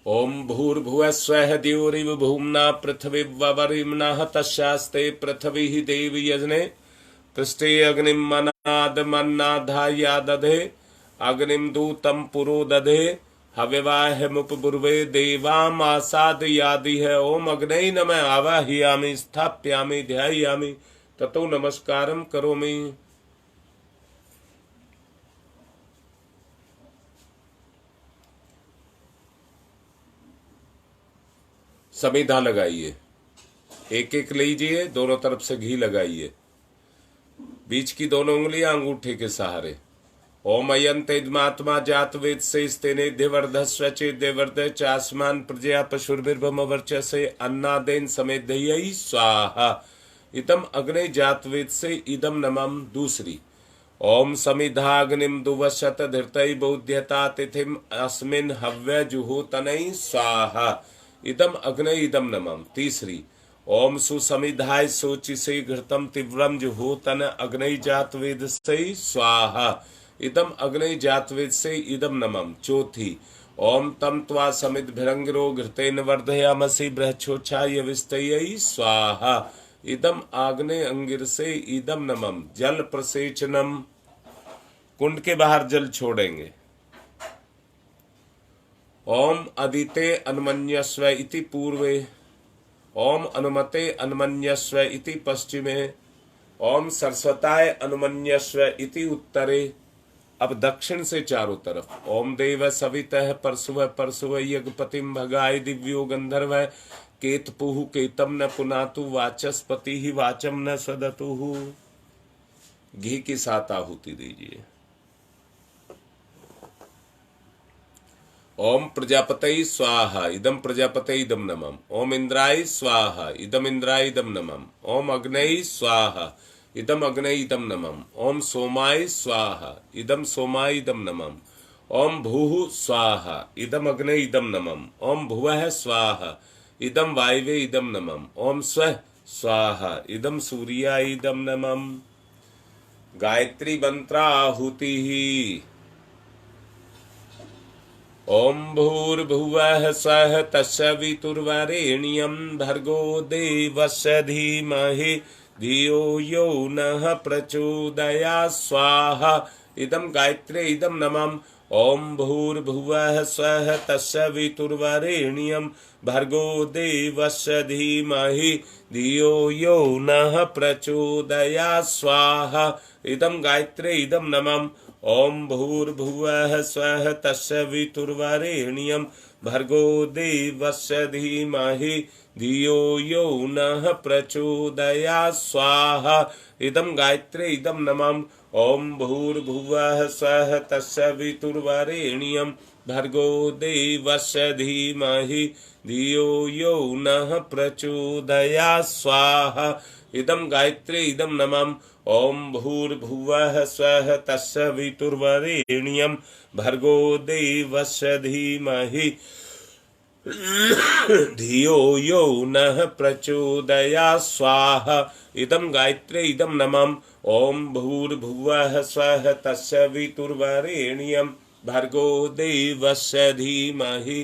ओम भूर्भुवः स्वः द्यौरिव भूम्ना पृथिवीवरिम्नः तस्यास्ते पृथिवी देवी यजने पृष्ठे अग्निं मन्नाधाया दधे अग्निं दूतं पुरो दधे हविवाहमुपपूर्वे देवामासादयादिः ओम अग्नये नमः आवाहयामि स्थापयामि ध्यायामि ततो नमस्कारं करोमि। समिधा लगाइए, एक एक लीजिए, दोनों तरफ से घी लगाइए, बीच की दोनों उंगलियां अंगूठे के सहारे। ओम अयंतेद्मात्मा जात वेद से स्तेने देवर्धस्व चेदेवर्ध चास्मान प्रजया पशुर्भिर्भम वर्चसे अन्नादेन समेधयी स्वाहा इदम अग्ने जात वेद से इदम नमम। दूसरी ओम समिधाग्निम दुवशत धृतई बौध्यता तिथिम अस्मिन हव्य जुहोतनई स्वाहा इदम अग्ने इदम नमम। तीसरी ओम सुसमिधाय सोचि से घृतम तीव्रम जुहोतन अग्नि जात वेद से स्वाहा इदम अग्नि जात वेद से इदम नमम। चौथी ओम तम त्वा समित भिरंगिरो घृतेन वर्धयामसि बृहच्छोच्छाय विस्तयी स्वाहा इदम आग्ने अंगिर से इदम नमम। जल प्रसेचनम, कुंड के बाहर जल छोड़ेंगे। ओम अदिते अन्मन्यस्व इति पूर्वे ओम अनुमते अन्मन्यस्व इति पश्चिमे ओम सरस्वताय अन्मन्यस्व इति उत्तरे। अब दक्षिण से चारों तरफ ओम देव सवितः परशुव यज्ञपतिम भगाय दिव्यो गंधर्व केतपुः केतम न पुनातु वाचस्पति ही वाचम न सदतुः। घी की 7 आहुति दीजिए। ओम प्रजापतये स्वाहा इदम प्रजापतये इदम नमः। ओम इंद्राय स्वाहा इदम इंद्राय इदम नमः। ओम अग्नये स्वाहा इदम अग्नये इदम नमः। ओम सोमाय स्वाहा इदम सोमाय इदम नमः। ओम भूः स्वाहा इदम अग्नये इदम नमः। ओम भुवः स्वाहा इदम वायवे इदम नमः। ओम स्वः स्वाहा इदम सूर्याय इदम नमः। गायत्री मंत्राहुति। ओम भूर्भुवः स्वः तत्सवितुर्वरेण्यं भर्गो देवस्य धीमहि धियो यो नः प्रचोदयात् स्वाहा इदम गायत्रे इदम नमः। ओम भूर्भुवः स्वः तत्सवितुर्वरेण्यं भर्गो देवस्य धीमहि धियो यो नः प्रचोदयात् स्वाहा इदम गायत्रे इदम नमः। ओम भूर्भुवः स्वः तत्सवितुर्वरेण्यं भर्गो देवस्य धीमहि धियो यो नः प्रचोदयात् स्वाहा इदम गायत्रे इदम नमः। ओम भूर्भुवः स्वः तत्सवितुर्वरेण्यं भर्गो देवस्य धीमहि धियो यो नः प्रचोदयात् स्वाहा इदम गायत्रे इदम नमः। ओम भूर्भुवः स्वः तत्सवितुर्वरेण्यं भर्गो देवस्य धीमहि धियो यो नः प्रचोदयात् स्वाहा इदम गायत्रे इदम नमः। ओम भूर्भुवः स्वः तत्सवितुर्वरेण्यं भर्गो देवस्य धीमहि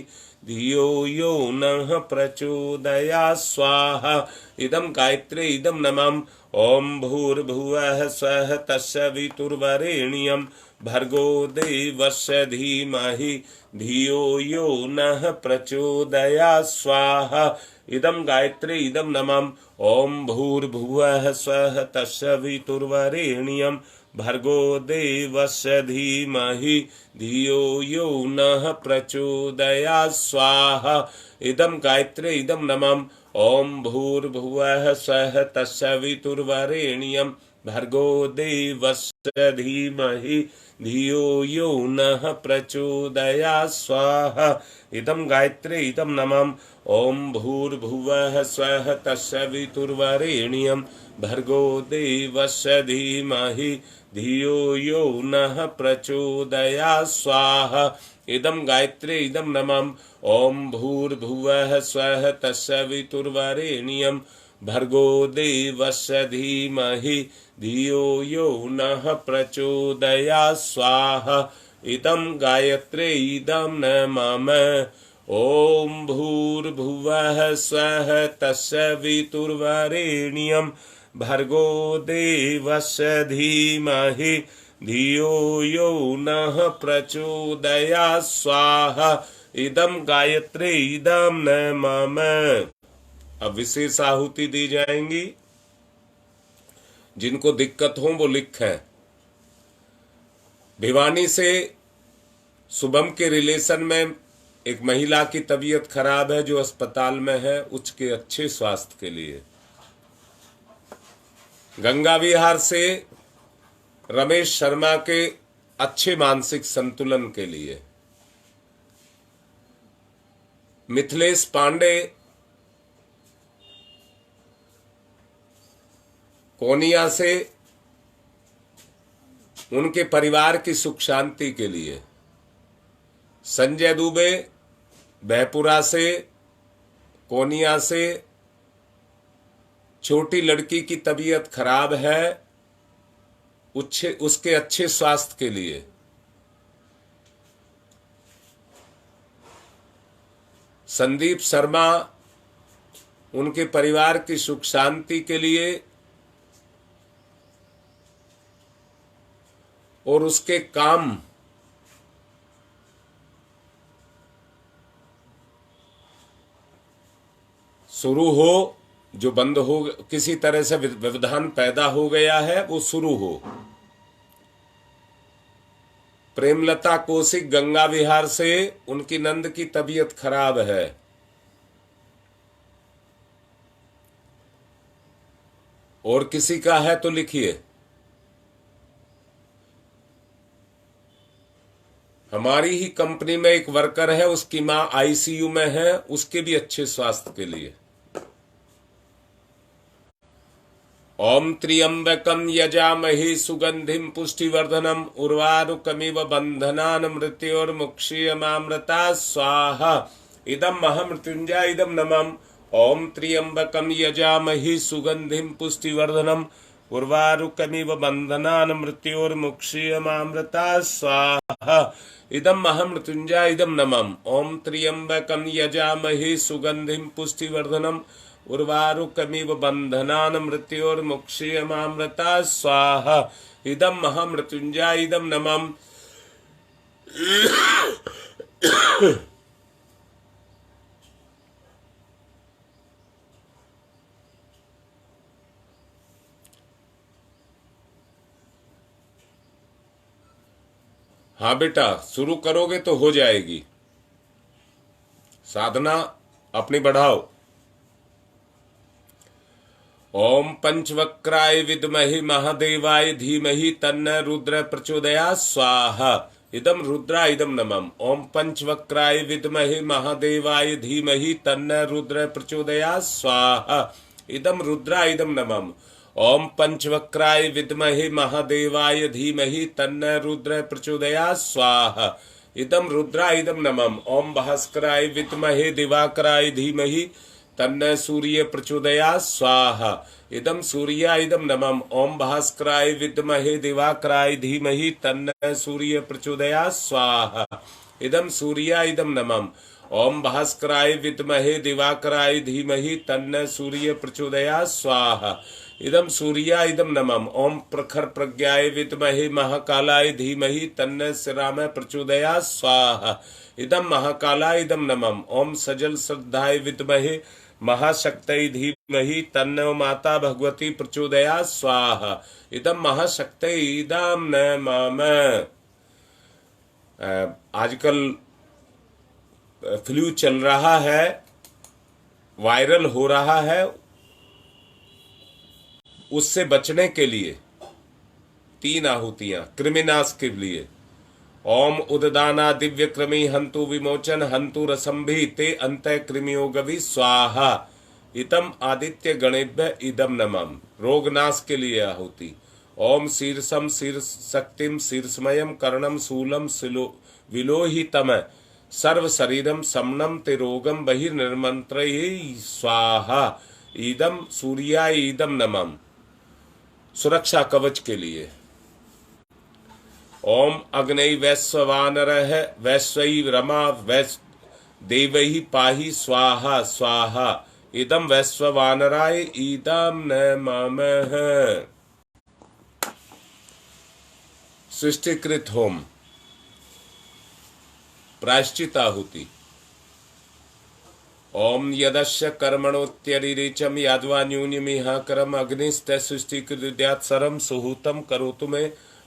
धियो यो नः प्रचोदयात् स्वाहा इदम गायत्रे इदम नमः। ओम भूर्भुवः स्वः तत्सवितुर्वरेण्यं भर्गो देवस्य धीमहि धियो यो नः प्रचोदयात् स्वाहा इदम गायत्रे इदम नमः। ओम भूर्भुवः स्वः तत्सवितुर्वरेण्यं भर्गो देवस्य धीमहि धियो यो नः प्रचोदयात् स्वाहा इदम गायत्रे इदम नमः। ओम भूर्भुवः स्वः तत्सवितुर्वरेण्यं भर्गो देवस्य धीमहि धियो यो नः प्रचोदयात् स्वाहा इदम गायत्रे इदम नमः। ओम भूर्भुवः स्वः तत्सवितुर्वरेण्यं भर्गो देवस्य धीमहि धियो यो नः प्रचोदयात् स्वाहा इदम गायत्रे इदम नमः। ओम भूर्भुवः स्वः तत्सवितुर्वरेण्यं भर्गो देवस्य धीमहि धियो यो नः प्रचोदयात् स्वाहा इदम गायत्रे इदम नमः। ओम भूर्भुवः स्वः तत्सवितुर्वरेण्यं भर्गो देवस्य धीमहि धियो यो नः प्रचोदयात् स्वाहा इदम गायत्री इदम न मम। अब विशेष आहुति दी जाएंगी। जिनको दिक्कत हो वो लिखें। भिवानी से शुभम के रिलेशन में एक महिला की तबीयत खराब है जो अस्पताल में है, उसके अच्छे स्वास्थ्य के लिए। गंगा विहार से रमेश शर्मा के अच्छे मानसिक संतुलन के लिए। मिथिलेश पांडे कोनिया से उनके परिवार की सुख शांति के लिए। संजय दुबे बहपुरा से, कोनिया से छोटी लड़की की तबीयत खराब है, उसके अच्छे स्वास्थ्य के लिए। संदीप शर्मा उनके परिवार की सुख शांति के लिए और उसके काम शुरू हो, जो बंद हो, किसी तरह से व्यवधान पैदा हो गया है वो शुरू हो। प्रेमलता कौशिक गंगा विहार से, उनकी नंद की तबीयत खराब है। और किसी का है तो लिखिए। हमारी ही कंपनी में एक वर्कर है, उसकी मां आईसीयू में है, उसके भी अच्छे स्वास्थ्य के लिए। ओम त्र्यंबकं यजामहे सुगंधिं पुष्टिवर्धनम् उर्वारुकमिव बन्धनान् मृत्योर्मुक्षीयमामृता स्वाहा इदं महामृत्युंजय इदं नमः। ओम त्र्यंबकं यजामहे सुगंधिं पुष्टिवर्धनम् उर्वारुकमिव बन्धनान् मृत्योर्मुक्षीयमामृता स्वाहा इदं महामृत्युंजय इदं नमः। ओम त्र्यंबकं यजामहे सुगंधिं पुष्टिवर्धनम् उर्वारुकमिव बन्धनान् मृत्योर्मुक्षीयमामृता स्वाहा इदं महामृत्युंजय इदं नमः। हाँ बेटा, शुरू करोगे तो हो जाएगी। साधना अपनी बढ़ाओ। ओम पंचवक्राय विद्महे महादेवाय धीमहि तन्न रुद्र प्रचोदयात् स्वाहा इदम रुद्रा इदम नमः। ओम पंचवक्राय विद्महे महादेवाय धीमहि तन्न रुद्र प्रचोदयात् स्वाहा इदम रुद्रा इदम नमः। ओम पंचवक्राय विद्महे महादेवाय धीमहि तन्न रुद्र प्रचोदयात् स्वाहा इदम रुद्रा इदम नमः। ओम भास्कराय विद्महे दिवाकराय धीमहि तन्न सूर्य प्रचोदयात् स्वाहा इदम सूर्या इदम नमः। ओम भास्कराय विद्महे दिवाकराय धीमहि तन्न सूर्य प्रचोदयात् स्वाहा इदम सूर्या इदम नमः। ओम भास्कराय विद्महे दिवाकराय धीमहि तन्न सूर्य प्रचोदयात् स्वाहा इदम सूर्या इदम नमः। ओम प्रखर प्रज्ञाय विद्महे महाकालाय धीमहि तन्न श्रीराम प्रचोदयात् स्वाहा इदम महाकालाय इदम नमः। ओम सजल श्रद्धाय विद्महे महाशक्तये धीमहि तन्नो माता भगवती प्रचोदयात् स्वाहा इदम महाशक्तये इदम न मम। आजकल फ्लू चल रहा है, वायरल हो रहा है, उससे बचने के लिए 3 आहुतियां कृमिनाश के लिए। ओम उददाना दिव्य कृमि हंतु विमोचन हंतु रसंभि ते अंत कृमियो गवि स्वाहा इतम आदित्य गणेभ्य इदम नमः। रोगनाश के लिए आहुति। ओम शीर्षम शीर्ष शक्तिम शीर्षमयम कर्णम शूलम विलोहितम सर्व शरीरम समनम ते रोगम बहिर्निर्मंत्र स्वाहा इदम सूर्याय इदम नमः। सुरक्षा कवच के लिए। ओम अग्नि वैश्वानरः वैश्वई रमा देवैहि पाहि स्वाहा स्वाहा, इदम वैश्ववानराय इदम न ममः। सृष्टिकृत होम, प्रायश्चिताहुति। ओम यदस्य कर्मणोत्यरिचम यादवा न्यूनमिह करम अग्निस्ते सृष्टिकृद्यात् सरम सुहूतम करोतु मे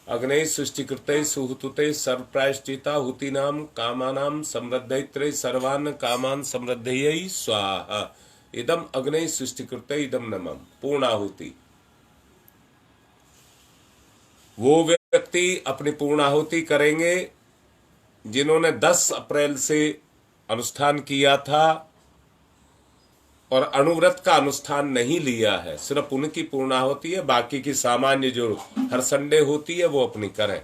अग्ने सृष्टिकृते सुहूतुते सर्वप्रायश्चिता हुतीनाम कामानाम समृद्धैत्रे सर्वान् कामान समृद्धयै स्वाहा, इदम अग्ने सृष्टिकृते इदम नमः। पूर्णाहुति। वो व्यक्ति अपनी पूर्णाहुति करेंगे जिन्होंने 10 अप्रैल से अनुष्ठान किया था और अणुव्रत का अनुष्ठान नहीं लिया है, सिर्फ उनकी पूर्णाहुति है। बाकी की सामान्य जो हर संडे होती है वो अपनी करें।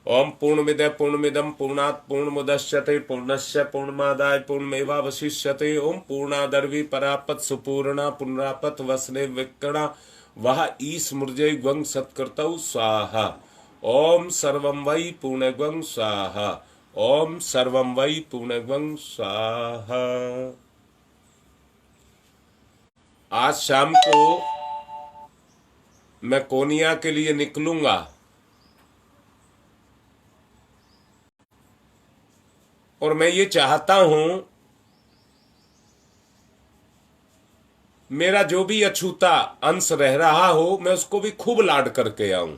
ओम पूर्णमिदः पूर्णमिदं पूर्णात् पूर्णमुदच्यते पूर्णस्य पूर्णमादाय पूर्णमेवावशिष्यते। ओम पूर्णादर्वी परापत सुपूर्णा पुनरापत वसने विकणा वह ईस्मृजय ग्वं सत्कृतौ स्वाहा। ओम सर्वं वै पूर्णग्वं स्वाहा। ओम सर्वं वै पूर्णग्वं स्वाहा। आज शाम को मैं कोनिया के लिए निकलूंगा। और मैं ये चाहता हूं मेरा जो भी अछूता अंश रह रहा हो मैं उसको भी खूब लाड करके आऊं,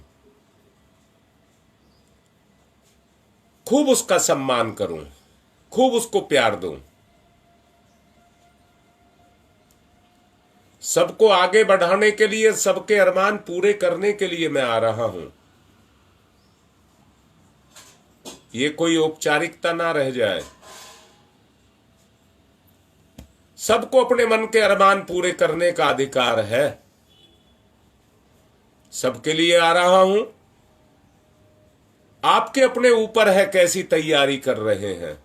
खूब उसका सम्मान करूं, खूब उसको प्यार दूं। सबको आगे बढ़ाने के लिए, सबके अरमान पूरे करने के लिए मैं आ रहा हूं। ये कोई औपचारिकता ना रह जाए। सबको अपने मन के अरमान पूरे करने का अधिकार है। सबके लिए आ रहा हूं। आपके अपने ऊपर है कैसी तैयारी कर रहे हैं।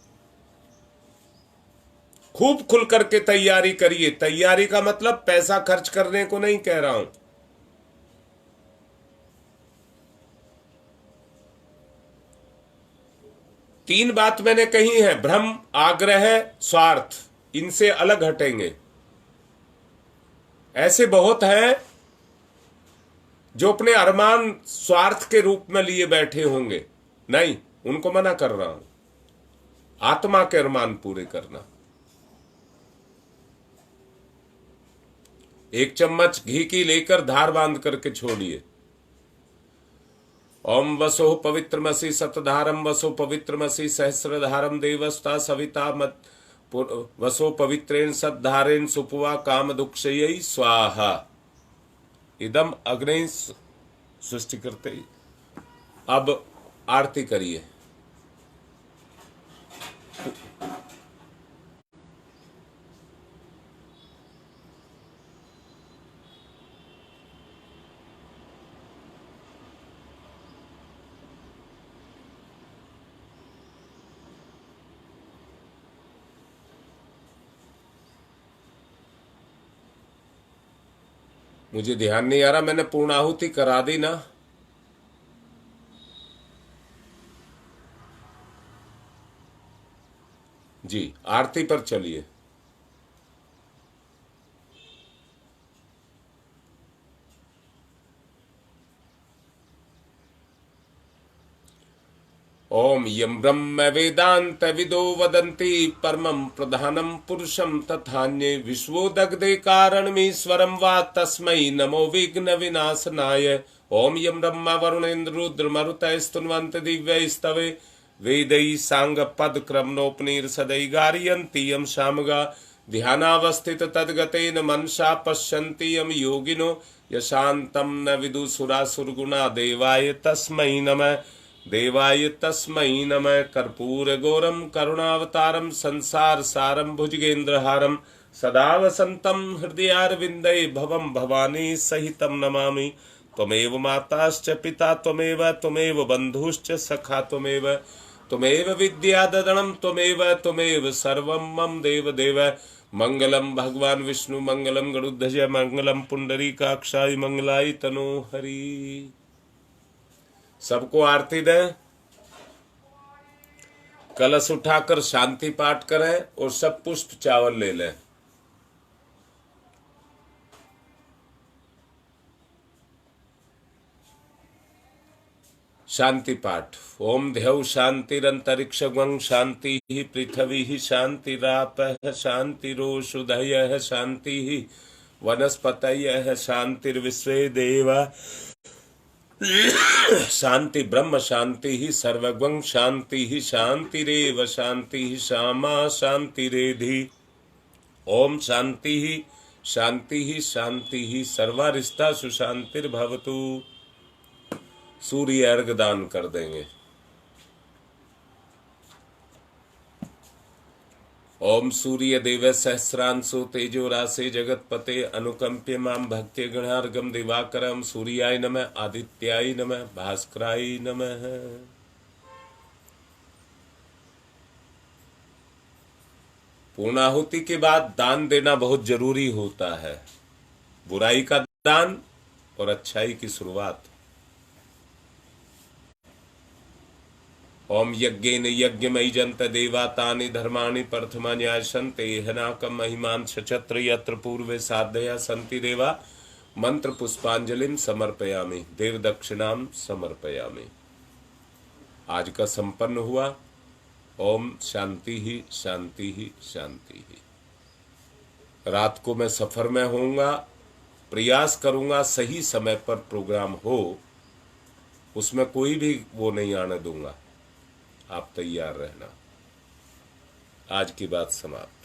खूब खुल करके तैयारी करिए। तैयारी का मतलब पैसा खर्च करने को नहीं कह रहा हूं। तीन बात मैंने कही है, भ्रम, आग्रह, स्वार्थ। इनसे अलग हटेंगे। ऐसे बहुत हैं जो अपने अरमान स्वार्थ के रूप में लिए बैठे होंगे। नहीं, उनको मना कर रहा हूं। आत्मा के अरमान पूरे करना। एक चम्मच घी की लेकर धार बांध करके छोड़िए। ओम वसो पवित्रमसि सतधारम वसो पवित्रमसि सहस्रधारम देवस्ता सविता मत वसो पवित्रेण सद्धारेण सुपुवा काम दुक्षयै स्वाहा। इदम अग्नि सृष्टि करते। अब आरती करिए। मुझे ध्यान नहीं आ रहा, मैंने पूर्णाहुति करा दी ना। जी, आरती पर चलिए। ओम यम ब्रह्म वेदांत विदो वदन्ति परमं प्रधानं पुरुषं तथान्ये विश्वोदग्धे कारणमीश्वरं वा तस्मै नमो विघ्न विनाशनाय। ओम यम ब्रह्म वरुणेन्द्र रुद्र मरुतः स्तुन्वन्ति दिव्यैस्तवे वेदै सांग पद क्रमणोपनिषदै गारयन्ति यम शामगा ध्यानावस्थित तद्गतेन मनसा पश्यन्ति यम योगिनो यशान्तं न विदुसुरासुरगुणा देवाय तस्मै नमः। देवाय तस्मै नमः। कर्पूर गौरम करुणावतारम संसार सारम भुजगेन्द्रहारम सदा वसंतम हृदयारविंदे भवम भवानी सहितम नमामि। त्वमेव माताश्च पिता त्वमेव त्वमेव बंधुश्च सखा त्वमेव त्वमेव विद्याददनं त्वमेव त्वमेव सर्वं मम देव देव। मंगलम भगवान विष्णु मंगलम गरुड़ध्वज मंगलम पुंडरीकाक्षाय मंगलाय तनो हरि। सबको आरती दें। कलश उठाकर शांति पाठ करें और सब पुष्प चावल ले लें। शांति पाठ। ओम ध्यौ शांतिरंतरिक्षं शांति पृथ्वी शांतिरापः शांतिरोषधयः शांति वनस्पतयः शांतिर्विश्वे देवा शांति ब्रह्म शांति सर्वगं शांति शांतिरेव शांति श्यामा शांतिरेधि। ओम शांति शांति शांति सर्वारिष्टा सुशांतिर्भवतु। सूर्य अर्घ दान कर देंगे। ओम सूर्य देव सहस्रांशु तेजो राशि जगतपते अनुकंप्य माम भक्ति गणार्गम दिवाकरम सूर्याय नमः आदित्याय नमः भास्कराय नमः। पूर्णाहुति के बाद दान देना बहुत जरूरी होता है। बुराई का दान और अच्छाई की शुरुआत। ओम यज्ञेन यज्ञमयि जंत देवा तानि धर्माणि प्रथमान्यासन्ते हनाकं महिमान सचत्र यत्र पूर्वे साधया सन्ति देवा मंत्र पुष्पांजलिं समर्पयामि देव दक्षिणाम समर्पयामि। आज का संपन्न हुआ। ओम शांति ही शांति ही शांति ही। रात को मैं सफर में होऊंगा, प्रयास करूंगा सही समय पर प्रोग्राम हो, उसमें कोई भी वो नहीं आने दूंगा। आप तैयार रहना। आज की बात समाप्त।